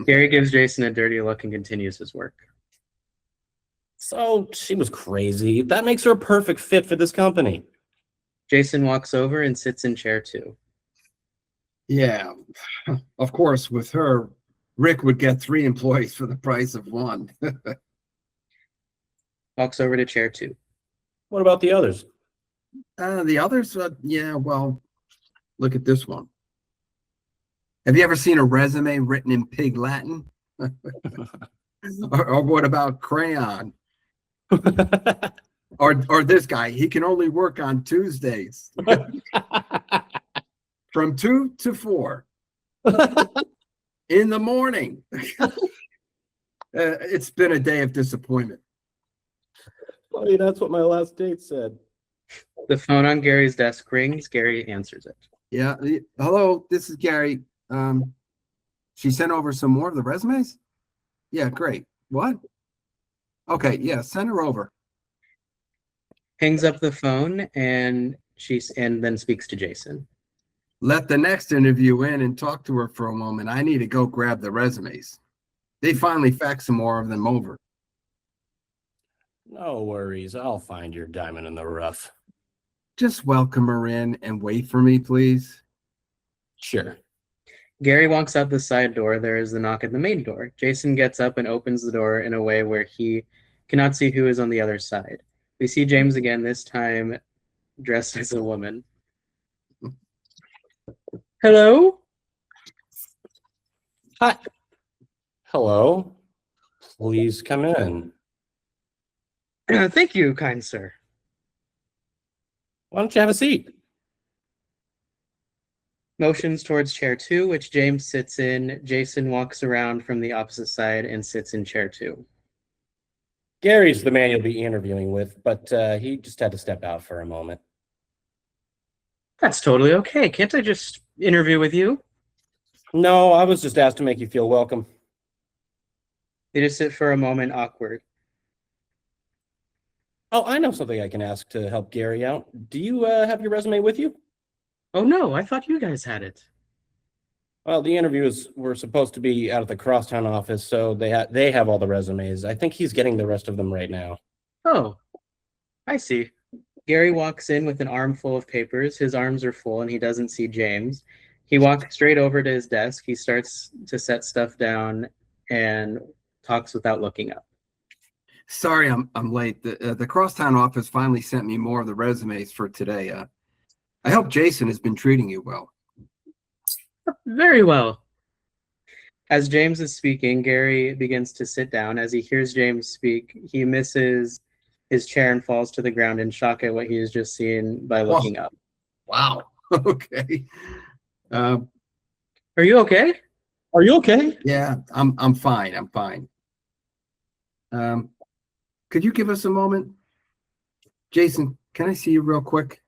Gary gives Jason a dirty look and continues his work. So she was crazy. That makes her a perfect fit for this company. Jason walks over and sits in chair 2. Yeah, of course, with her, Rick would get 3 employees for the price of 1. Walks over to chair 2. What about the others? The others, yeah, well, look at this one. Have you ever seen a resume written in pig Latin? or what about crayon? or this guy, he can only work on Tuesdays. From 2 to 4 in the morning. It's been a day of disappointment. Funny, that's what my last date said. The phone on Gary's desk rings. Gary answers it. Yeah. Hello, this is Gary. She sent over some more of the resumes? Yeah, great. What? Okay, yeah, send her over. hangs up the phone, and then speaks to Jason. Let the next interview in and talk to her for a moment. I need to go grab the resumes. They finally faxed some more of them over. No worries. I'll find your diamond in the rough. Just welcome her in and wait for me, please. Sure. Gary walks out the side door. There is the knock at the main door. Jason gets up and opens the door in a way where he cannot see who is on the other side. We see James again, this time dressed as a woman. Hello? Hi. Hello. Please come in. Thank you, kind sir. Why don't you have a seat? Motions towards chair 2, which James sits in. Jason walks around from the opposite side and sits in chair 2. Gary's the man you'll be interviewing with, but he just had to step out for a moment. That's totally okay. Can't I just interview with you? No, I was just asked to make you feel welcome. They just sit for a moment, awkward. Oh, I know something I can ask to help Gary out. Do you have your resume with you? Oh no, I thought you guys had it. Well, the interviews were supposed to be out at the Crosstown office, so they have all the resumes. I think he's getting the rest of them right now. Oh, I see. Gary walks in with an armful of papers. His arms are full and he doesn't see James. He walks straight over to his desk. He starts to set stuff down and talks without looking up. Sorry, I'm late. The Crosstown office finally sent me more of the resumes for today. I hope Jason has been treating you well. Very well. As James is speaking, Gary begins to sit down. As he hears James speak, he misses his chair and falls to the ground in shock at what he has just seen by looking up. Wow. Okay. Are you okay? Are you okay? Yeah, I'm fine. I'm fine. Could you give us a moment? Jason, can I see you real quick?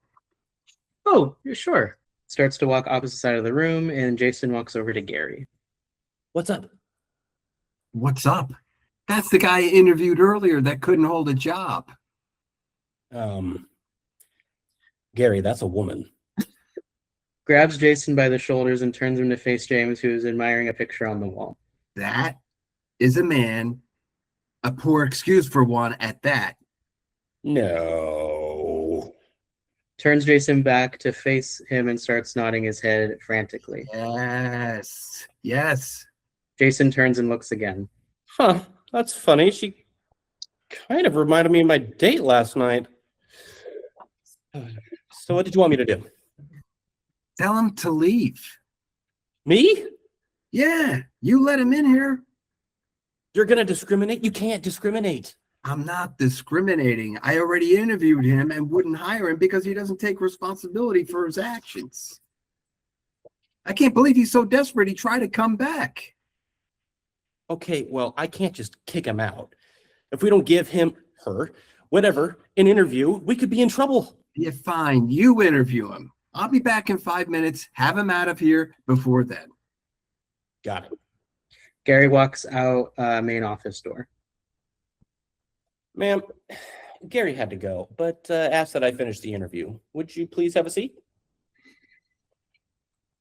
Oh, sure. Starts to walk opposite side of the room, and Jason walks over to Gary. What's up? What's up? That's the guy I interviewed earlier that couldn't hold a job. Gary, that's a woman. Grabs Jason by the shoulders and turns him to face James, who is admiring a picture on the wall. That is a man. A poor excuse for one at that. No. Turns Jason back to face him and starts nodding his head frantically. Yes. Yes. Jason turns and looks again. Huh, that's funny. She kind of reminded me of my date last night. So what did you want me to do? Tell him to leave. Me? Yeah, you let him in here. You're going to discriminate? You can't discriminate. I'm not discriminating. I already interviewed him and wouldn't hire him because he doesn't take responsibility for his actions. I can't believe he's so desperate he tried to come back. Okay, well, I can't just kick him out. If we don't give him, her, whatever, an interview, we could be in trouble. Yeah, fine. You interview him. I'll be back in 5 minutes. Have him out of here before then. Got it. Gary walks out main office door. Ma'am, Gary had to go, but asked that I finish the interview. Would you please have a seat?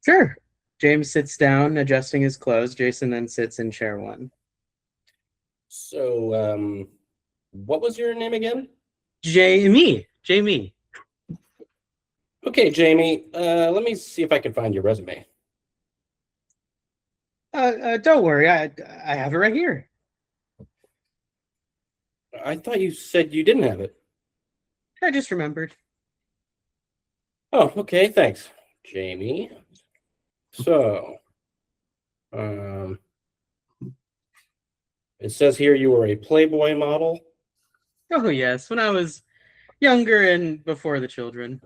Sure. James sits down, adjusting his clothes. Jason then sits in chair 1. So, what was your name again? Jamie. Okay, Jamie, let me see if I can find your resume. Don't worry, I have it right here. I thought you said you didn't have it. I just remembered. Oh, okay, thanks, Jamie. So, it says here you were a Playboy model. Oh yes, when I was younger and before the children.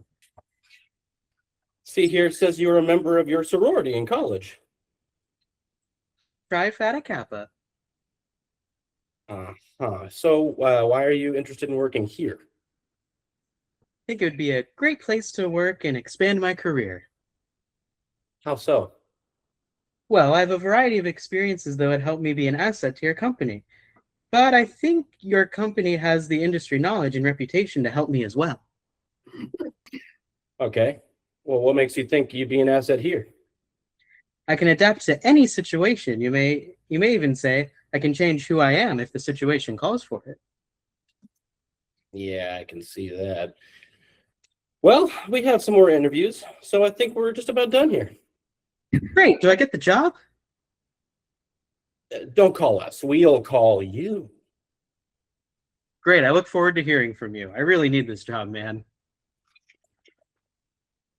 See here, it says you were a member of your sorority in college. Phi Fata Kappa. So, why are you interested in working here? I think it would be a great place to work and expand my career. How so? Well, I have a variety of experiences that would help me be an asset to your company. but I think your company has the industry knowledge and reputation to help me as well. Okay. Well, what makes you think you'd be an asset here? I can adapt to any situation. You may even say I can change who I am if the situation calls for it. Yeah, I can see that. Well, we have some more interviews, so I think we're just about done here. Great. Do I get the job? Don't call us. We'll call you. Great. I look forward to hearing from you. I really need this job, man.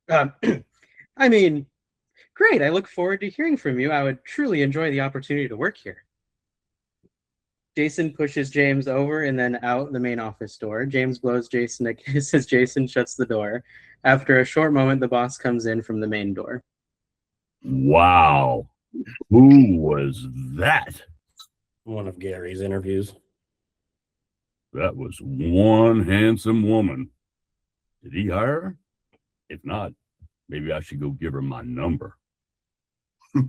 I mean, great. I look forward to hearing from you. I would truly enjoy the opportunity to work here. Jason pushes James over and then out the main office door. James blows Jason a kiss as Jason shuts the door. After a short moment, the boss comes in from the main door. Wow. Who was that? One of Gary's interviews. That was one handsome woman. Did he hire her? If not, maybe I should go give her my number.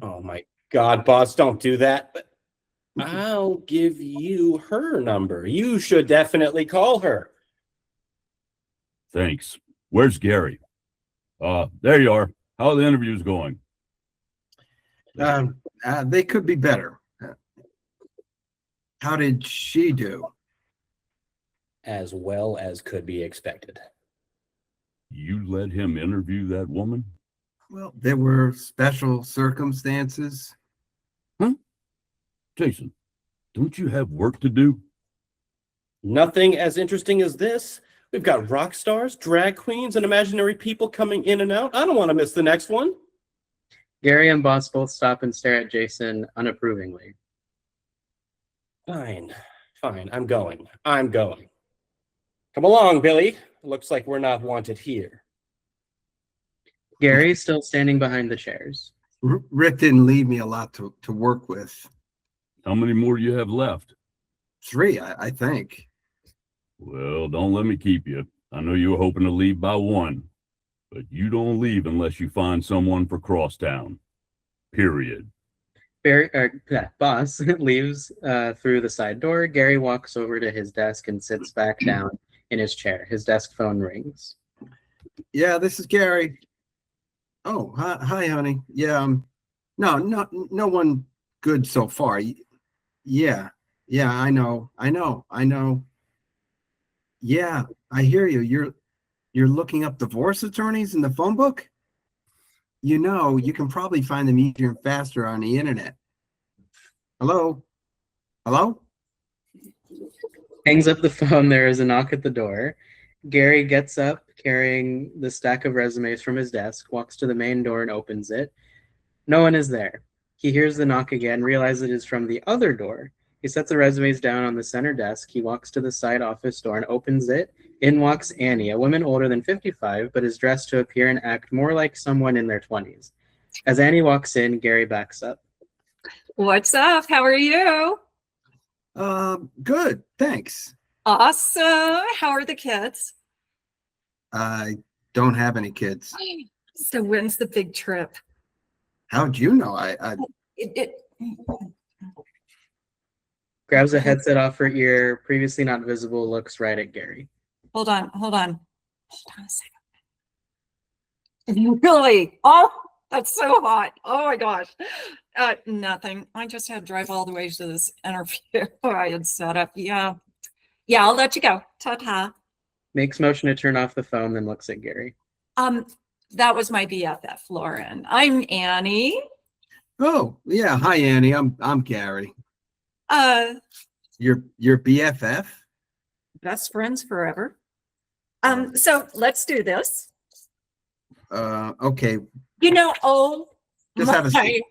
Oh my God, boss, don't do that. But I'll give you her number. You should definitely call her. Thanks. Where's Gary? There you are. How are the interviews going? They could be better. How did she do? As well as could be expected. You let him interview that woman? Well, there were special circumstances. Huh? Jason, don't you have work to do? Nothing as interesting as this. We've got rock stars, drag queens, and imaginary people coming in and out. I don't want to miss the next one. Gary and boss both stop and stare at Jason unapprovingly. Fine. I'm going. Come along, Billy. Looks like we're not wanted here. Gary's still standing behind the chairs. Rick didn't leave me a lot to work with. How many more do you have left? 3, I think. Well, don't let me keep you. I know you were hoping to leave by 1, but you don't leave unless you find someone for Crosstown. Period. Boss leaves through the side door. Gary walks over to his desk and sits back down in his chair. His desk phone rings. Yeah, this is Gary. Oh, hi, honey. Yeah, no one good so far. Yeah, I know. Yeah, I hear you. You're looking up divorce attorneys in the phone book? You know, you can probably find them easier and faster on the internet. Hello? Hangs up the phone. There is a knock at the door. Gary gets up, carrying the stack of resumes from his desk, walks to the main door and opens it. No one is there. He hears the knock again, realizes it is from the other door. He sets the resumes down on the center desk. He walks to the side office door and opens it. In walks Annie, a woman older than 55, but is dressed to appear and act more like someone in their 20s. As Annie walks in, Gary backs up. What's up? How are you? Good, thanks. Awesome. How are the kids? I don't have any kids. So when's the big trip? How'd you know? Grabs a headset off her ear, previously not visible, looks right at Gary. Hold on a second. Really? Oh, that's so hot. Oh my gosh. Nothing. I just had to drive all the way to this interview I had set up. Yeah, I'll let you go. Ta-ta. Makes motion to turn off the phone, then looks at Gary. That was my BFF, Lauren. I'm Annie. Oh, yeah. Hi, Annie. I'm Gary. Your BFF? Best friends forever. So let's do this. Okay. You know, Just have a seat.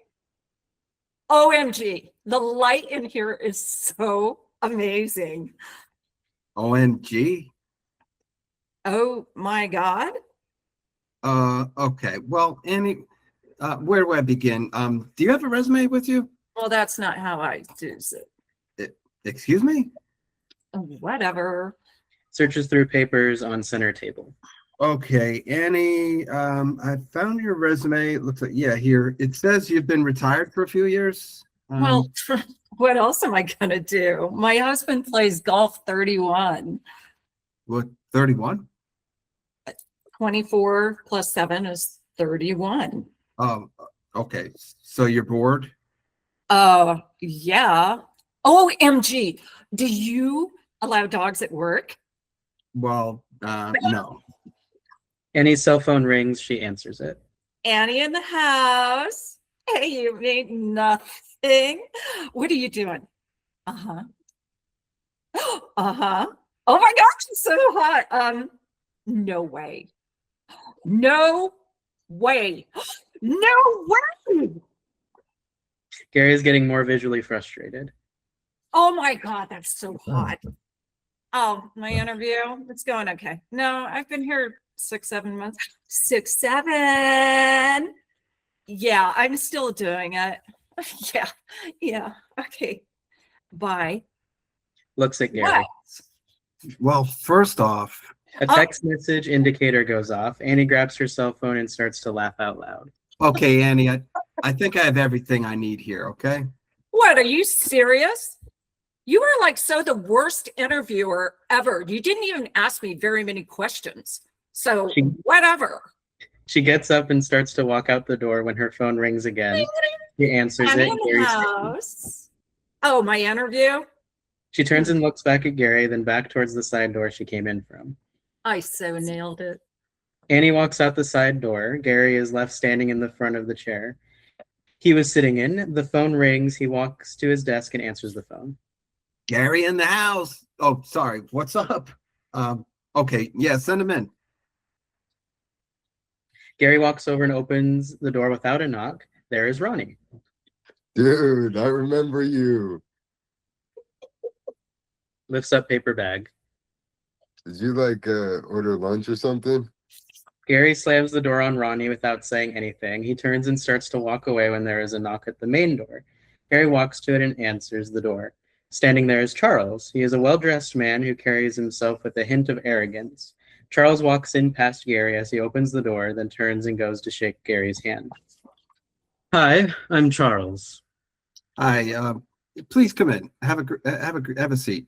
OMG, the light in here is so amazing. OMG? Oh my God. Okay. Well, Annie, where do I begin? Do you have a resume with you? Well, that's not how I do it. Excuse me? Whatever. Searches through papers on center table. Okay, Annie, I found your resume. It looks like, yeah, here. It says you've been retired for a few years. Well, What else am I gonna do? My husband plays golf 31. What, 31? 24 plus 7 is 31. Oh, okay. So you're bored? Yeah. OMG. Do you allow dogs at work? Well, no. Annie's cell phone rings. She answers it. Annie in the house. Hey, you made nothing. What are you doing? Uh-huh. Uh-huh. Oh my gosh, it's so hot. No way. No way. No way. Gary is getting more visually frustrated. Oh my God, that's so hot. Oh, my interview, it's going okay. No, I've been here 6-7 months. 6-7. Yeah, I'm still doing it. Yeah. Okay. Bye. Looks at Gary. What? Well, first off, A text message indicator goes off. Annie grabs her cell phone and starts to laugh out loud. okay, Annie, I think I have everything I need here, okay? What, are you serious? You were like the worst interviewer ever. You didn't even ask me very many questions. So whatever. She gets up and starts to walk out the door when her phone rings again. She answers I'm it. in the Gary's house. Oh, my interview? She turns and looks back at Gary, then back towards the side door she came in from. I so nailed it. Annie walks out the side door. Gary is left standing in the front of the chair he was sitting in. The phone rings. He walks to his desk and answers the phone. Gary in the house. Oh, sorry. What's up? Okay. Yeah, send him in. Gary walks over and opens the door without a knock. There is Ronnie. Dude, I remember you. Lifts up paper bag. Did you order lunch or something? Gary slams the door on Ronnie without saying anything. He turns and starts to walk away when there is a knock at the main door. Gary walks to it and answers the door. Standing there is Charles. He is a well-dressed man who carries himself with a hint of arrogance. Charles walks in past Gary as he opens the door, then turns and goes to shake Gary's hand. Hi, I'm Charles. Hi, please come in. Have a seat.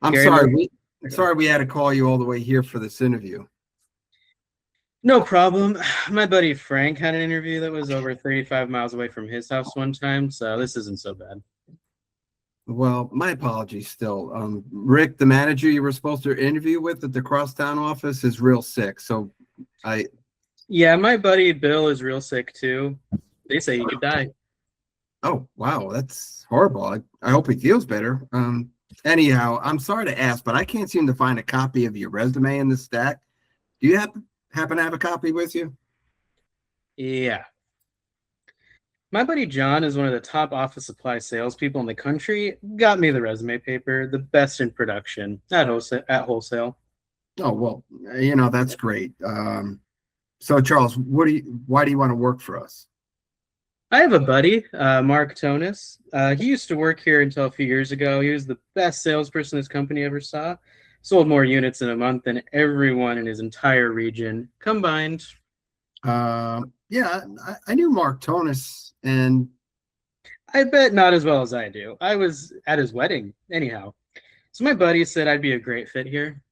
I'm Gary, sorry we had to call you all the way here for this interview. No problem. My buddy Frank had an interview that was over 35 miles away from his house one time, so this isn't so bad. Well, my apologies still. Rick, the manager you were supposed to interview with at the crosstown office, is real sick. So Yeah, my buddy Bill is real sick too. They say he could die. Oh, wow, that's horrible. I hope he feels better. Anyhow, I'm sorry to ask, but I can't seem to find a copy of your resume in the stack. Do you happen to have a copy with you? Yeah. My buddy John is one of the top office supply salespeople in the country. Got me the resume paper, the best in production at wholesale. Oh, well, that's great. So Charles, why do you want to work for us? I have a buddy, Mark Tonis. He used to work here until a few years ago. He was the best salesperson this company ever saw. Sold more units in a month than everyone in his entire region combined. Yeah, I knew Mark Tonis, and I bet not as well as I do. I was at his wedding, anyhow. So my buddy said I'd be a great fit here.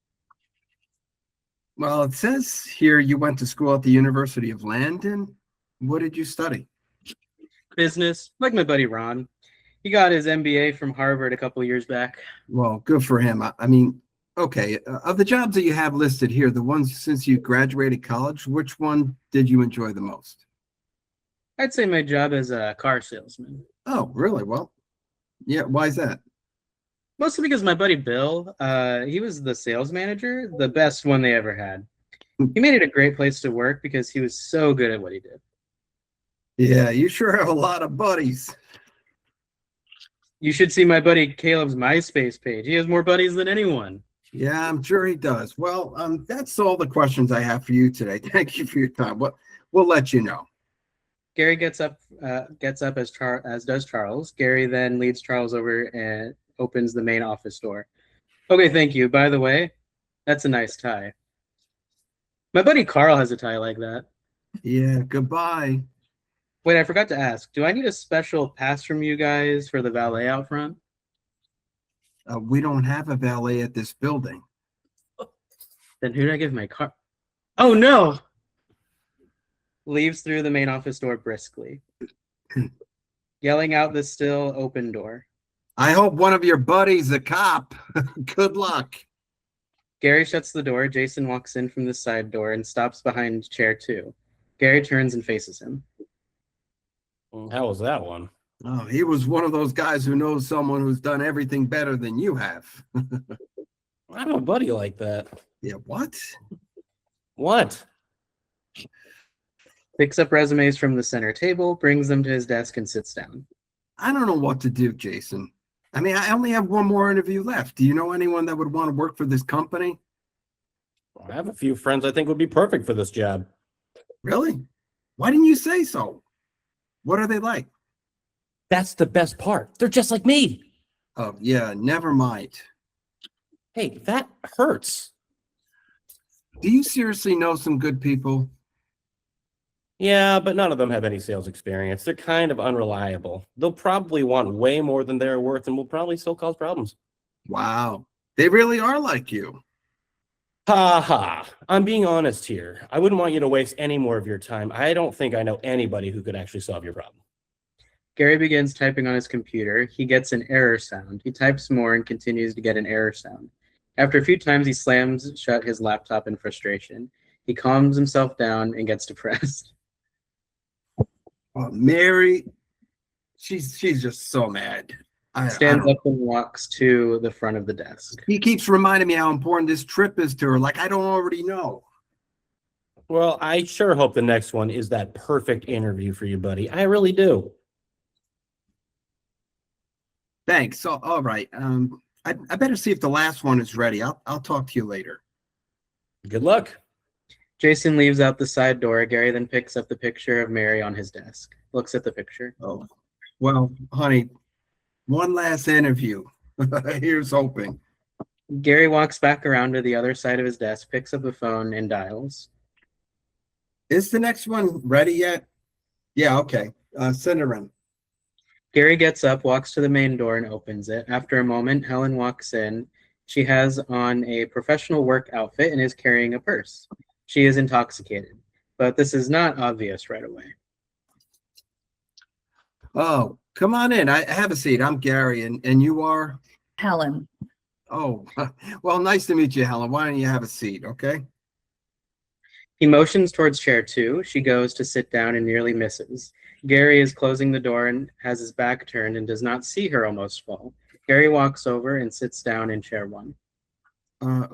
well, it says here you went to school at the University of London. What did you study? Business, like my buddy Ron. He got his MBA from Harvard a couple of years back. Well, good for him. I mean, okay, of the jobs that you have listed here, the ones since you graduated college, which one did you enjoy the most? I'd say my job as a car salesman. Oh, really? Well, yeah, why is that? Mostly because my buddy Bill, he was the sales manager, the best one they ever had. He made it a great place to work because he was so good at what he did. Yeah, you sure have a lot of buddies. You should see my buddy Caleb's MySpace page. He has more buddies than anyone. Yeah, I'm sure he does. Well, that's all the questions I have for you today. Thank you for your time. We'll let you know. Gary gets up as does Charles. Gary then leads Charles over and opens the main office door. Okay, thank you. By the way, that's a nice tie. My buddy Carl has a tie like that. Yeah, goodbye. Wait, I forgot to ask. Do I need a special pass from you guys for the valet out front? We don't have a valet at this building. Then who did I give my car? Oh no! Leaves through the main office door briskly, yelling out the still open door. I hope one of your buddies a cop. Good luck. Gary shuts the door. Jason walks in from the side door and stops behind chair 2. Gary turns and faces him. How was that one? Oh, he was one of those guys who knows someone who's done everything better than you have. I have a buddy like that. Yeah, what? What? Picks up resumes from the center table, brings them to his desk, and sits down. I don't know what to do, Jason. I mean, I only have one more interview left. Do you know anyone that would want to work for this company? I have a few friends I think would be perfect for this job. Really? Why didn't you say so? What are they like? That's the best part. They're just like me. Oh, yeah, never mind. Hey, that hurts. Do you seriously know some good people? Yeah, but none of them have any sales experience. They're kind of unreliable. They'll probably want way more than they're worth and will probably still cause problems. Wow, they really are like you. Ha ha. I'm being honest here. I wouldn't want you to waste any more of your time. I don't think I know anybody who could actually solve your problem. Gary begins typing on his computer. He gets an error sound. He types more and continues to get an error sound. After a few times, he slams shut his laptop in frustration. He calms himself down and gets depressed. Mary, she's just so mad. Stands up and walks to the front of the desk. He keeps reminding me how important this trip is to her, like I don't already know. Well, I sure hope the next one is that perfect interview for you, buddy. I really do. Thanks. So, all right. I better see if the last one is ready. I'll talk to you later. Good luck. Jason leaves out the side door. Gary then picks up the picture of Mary on his desk. Looks at the picture. Oh, well, honey, one last interview. Here's hoping. Gary walks back around to the other side of his desk, picks up the phone, and dials. Is the next one ready yet? Yeah, okay. Send her in. Gary gets up, walks to the main door, and opens it. After a moment, Helen walks in. She has on a professional work outfit and is carrying a purse. She is intoxicated, but this is not obvious right away. Oh, come on in. I have a seat. I'm Gary, and you are? Helen. Oh, well, nice to meet you, Helen. Why don't you have a seat, okay? He motions towards chair 2. She goes to sit down and nearly misses. Gary is closing the door and has his back turned and does not see her almost fall. Gary walks over and sits down in chair 1.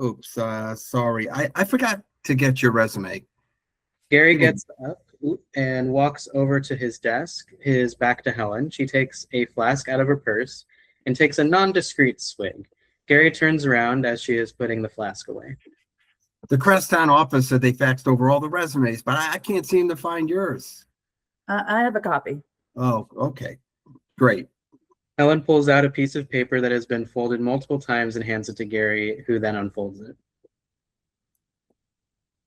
Oops, sorry. I forgot to get your resume. Gary gets up and walks over to his desk, his back to Helen. She takes a flask out of her purse and takes a non-discreet swig. Gary turns around as she is putting the flask away. The Cresttown office said they faxed over all the resumes, but I can't seem to find yours. I have a copy. Oh, okay. Great. Helen pulls out a piece of paper that has been folded multiple times and hands it to Gary, who then unfolds it.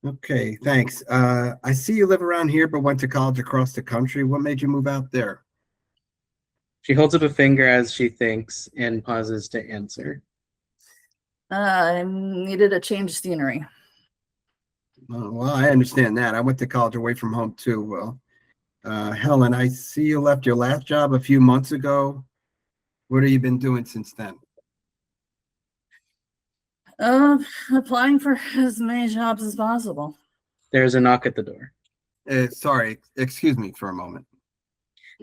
Okay, thanks. I see you live around here, but went to college across the country. What made you move out there? She holds up a finger as she thinks and pauses to answer. I needed a change of scenery. Well, I understand that. I went to college away from home too. Well, Helen, I see you left your last job a few months ago. What have you been doing since then? Applying for as many jobs as possible. There's a knock at the door. Sorry, excuse me for a moment.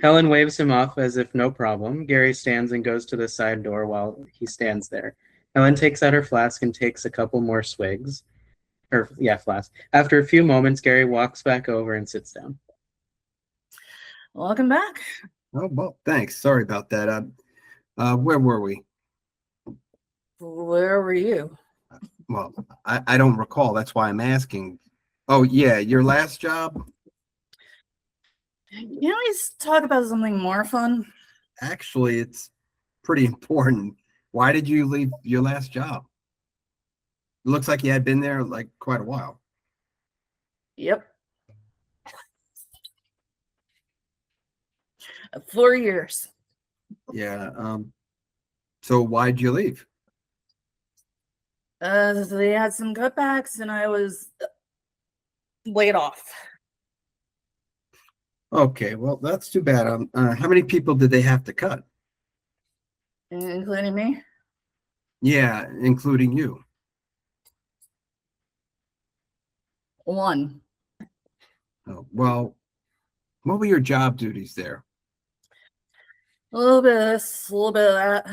Helen waves him off as if no problem. Gary stands and goes to the side door while he stands there. Helen takes out her flask and takes a couple more swigs. Flask. After a few moments, Gary walks back over and sits down. Welcome back. Oh, well, thanks. Sorry about that. Where were we? Where were you? Well, I don't recall. That's why I'm asking. Oh, yeah, your last job? You always talk about something more fun. Actually, it's pretty important. Why did you leave your last job? It looks like you had been there like quite a while. Yep. 4 years. Yeah. So why'd you leave? They had some cutbacks and I was laid off. Okay, well, that's too bad. How many people did they have to cut? Including me. Yeah, including you. 1. Oh, well, what were your job duties there? A little bit of this, a little bit of that.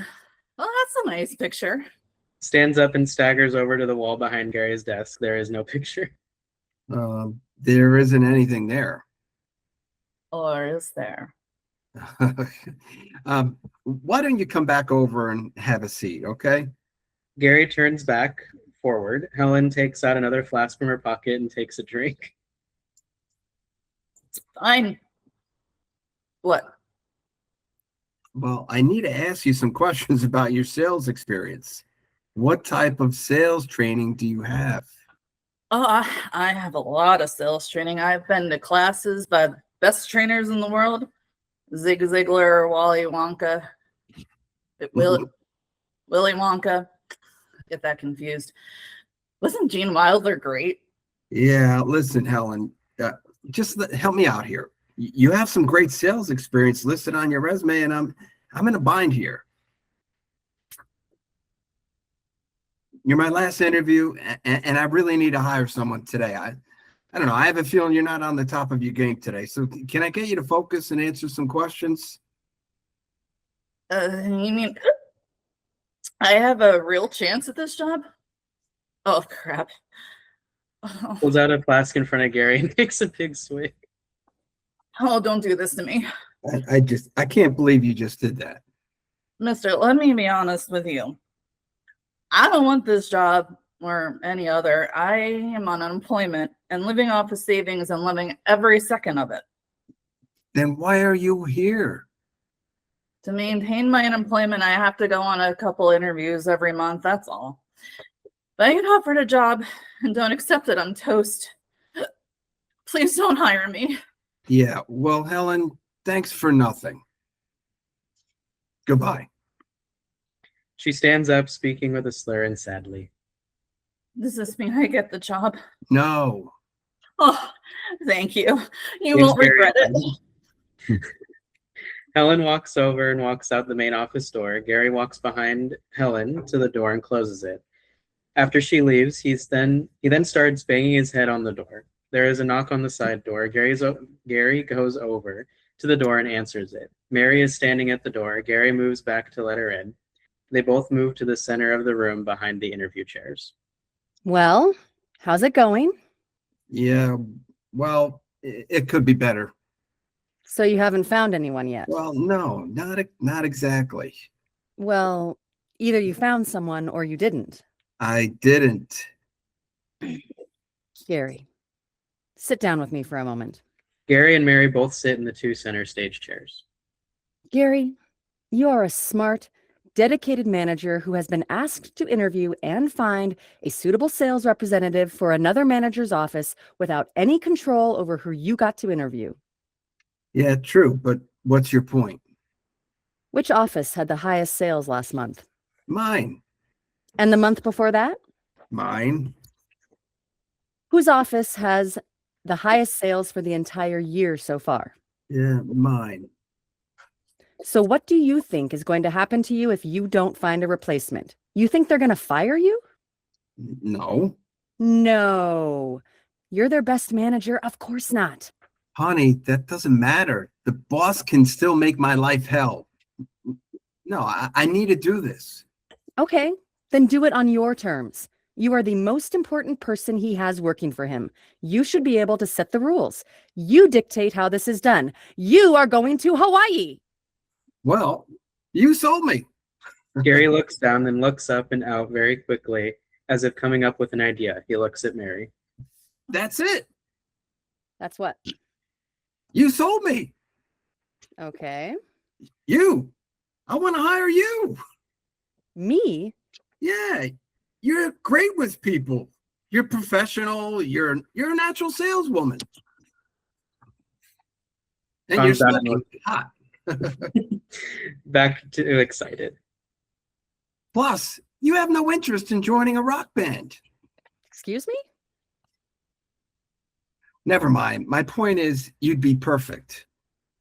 Well, that's a nice picture. Stands up and staggers over to the wall behind Gary's desk. There is no picture. There isn't anything there. Or is there? Why don't you come back over and have a seat, okay? Gary turns back forward. Helen takes out another flask from her pocket and takes a drink. Fine. What? Well, I need to ask you some questions about your sales experience. What type of sales training do you have? Oh, I have a lot of sales training. I've been to classes by the best trainers in the world. Zig Ziglar, Wally Wonka, Willy Wonka. Get that confused. Wasn't Gene Wilder great? Yeah, listen, Helen, help me out here. You have some great sales experience listed on your resume, and I'm in a bind here. You're my last interview, and I really need to hire someone today. I don't know. I have a feeling you're not on the top of your game today. So can I get you to focus and answer some questions? You mean I have a real chance at this job? Oh, crap. Pulls out a flask in front of Gary and takes a big swig. Oh, don't do this to me. I can't believe you just did that. Mister, let me be honest with you. I don't want this job or any other. I am on unemployment and living off of savings and loving every second of it. Then why are you here? To maintain my unemployment, I have to go on a couple interviews every month. That's all. If I get offered a job and don't accept it, I'm toast. Please don't hire me. Yeah, well, Helen, thanks for nothing. Goodbye. She stands up, speaking with a slur and sadly. Does this mean I get the job? No. Oh, thank you. You Yes, won't regret it. Helen walks over and walks out the main office door. Gary walks behind Helen to the door and closes it. After she leaves, he then starts banging his head on the door. There is a knock on the side door. Gary goes over to the door and answers it. Mary is standing at the door. Gary moves back to let her in. They both move to the center of the room behind the interview chairs. Well, how's it going? Yeah, well, it could be better. So you haven't found anyone yet? Well, no, not exactly. Well, either you found someone or you didn't. I didn't. Gary, sit down with me for a moment. Gary and Mary both sit in the two center stage chairs. Gary, you are a smart, dedicated manager who has been asked to interview and find a suitable sales representative for another manager's office without any control over who you got to interview. Yeah, true, but what's your point? Which office had the highest sales last month? Mine. And the month before that? Mine. Whose office has the highest sales for the entire year so far? Yeah, mine. So what do you think is going to happen to you if you don't find a replacement? You think they're going to fire you? No. No. You're their best manager? Of course not. Honey, that doesn't matter. The boss can still make my life hell. No, I need to do this. Okay, then do it on your terms. You are the most important person he has working for him. You should be able to set the rules. You dictate how this is done. You are going to Hawaii. Well, you sold me. Gary looks down, then looks up and out very quickly, as if coming up with an idea. He looks at Mary. That's it. That's what? You sold me. Okay. You. I want to hire you. Me? Yeah. You're great with people. You're professional. You're a natural saleswoman. And you're smoking hot. Back to excited. Plus, you have no interest in joining a rock band. Excuse me? Never mind. My point is, you'd be perfect.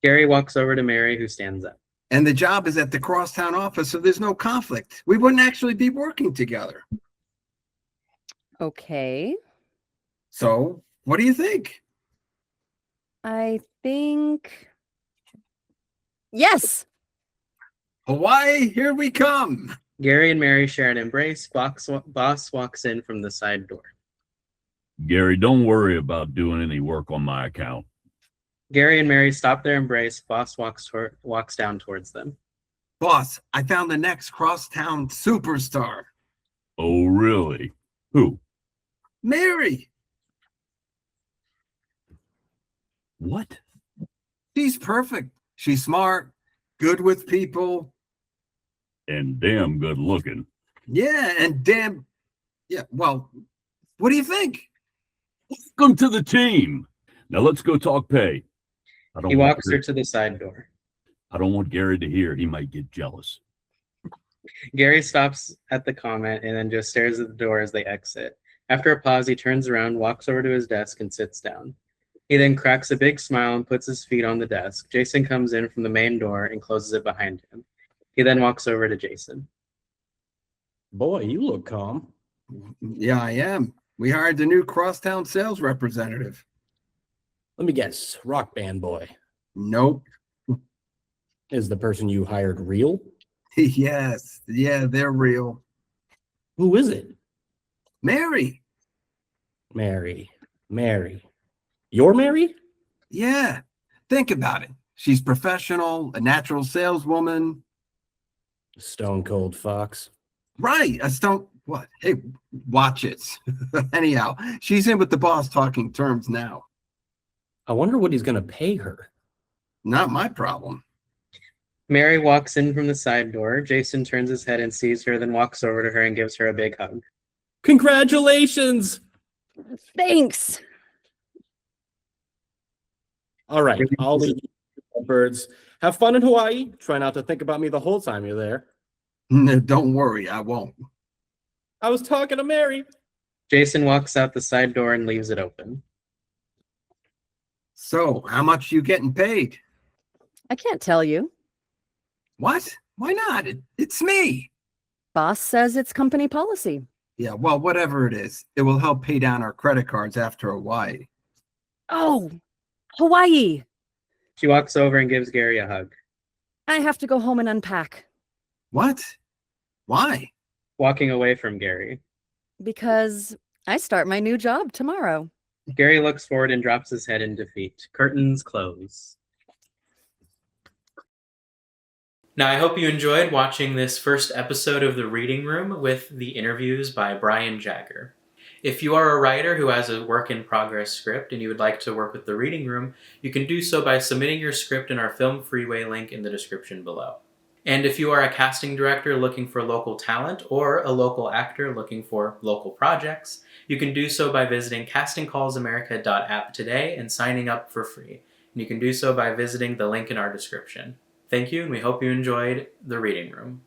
Gary walks over to Mary, who stands up. And the job is at the crosstown office, so there's no conflict. We wouldn't actually be working together. Okay. So, what do you think? I think. Yes. Hawaii, here we come. Gary and Mary share an embrace. Boss walks in from the side door. Gary, don't worry about doing any work on my account. Gary and Mary stop their embrace. Boss walks down towards them. Boss, I found the next crosstown superstar. Oh, really? Who? Mary. What? She's perfect. She's smart, good with people. And damn good looking. Yeah, and damn. Yeah, well, what do you think? Welcome to the team. Now let's go talk pay. He walks her to the side door. I don't want Gary to hear. He might get jealous. Gary stops at the comment and then just stares at the door as they exit. After a pause, he turns around, walks over to his desk, and sits down. He then cracks a big smile and puts his feet on the desk. Jason comes in from the main door and closes it behind him. He then walks over to Jason. Boy, you look calm. Yeah, I am. We hired the new crosstown sales representative. Let me guess, rock band boy. Nope. Is the person you hired real? Yes. Yeah, they're real. Who is it? Mary. Mary. You're Mary? Yeah. Think about it. She's professional, a natural saleswoman. Stone cold fox. Right. What? Hey, watch it. Anyhow, she's in with the boss talking terms now. I wonder what he's going to pay her. Not my problem. Mary walks in from the side door. Jason turns his head and sees her, then walks over to her and gives her a big hug. Congratulations! Thanks. All right, I'll leave you, birds. Have fun in Hawaii. Try not to think about me the whole time you're there. No, don't worry, I won't. I was talking to Mary. Jason walks out the side door and leaves it open. So, how much you getting paid? I can't tell you. What? Why not? It's me. Boss says it's company policy. Yeah, well, whatever it is, it will help pay down our credit cards after Hawaii. Oh, Hawaii. She walks over and gives Gary a hug. I have to go home and unpack. What? Why? Walking away from Gary. Because I start my new job tomorrow. Gary looks forward and drops his head in defeat. Curtains close. Now, I hope you enjoyed watching this first episode of The Reading Room with the interviews by Brian Jagger. If you are a writer who has a work-in-progress script and you would like to work with The Reading Room, you can do so by submitting your script in our Film Freeway link in the description below. And if you are a casting director looking for local talent or a local actor looking for local projects, you can do so by visiting castingcallsamerica.app today and signing up for free. And you can do so by visiting the link in our description. Thank you, and we hope you enjoyed The Reading Room.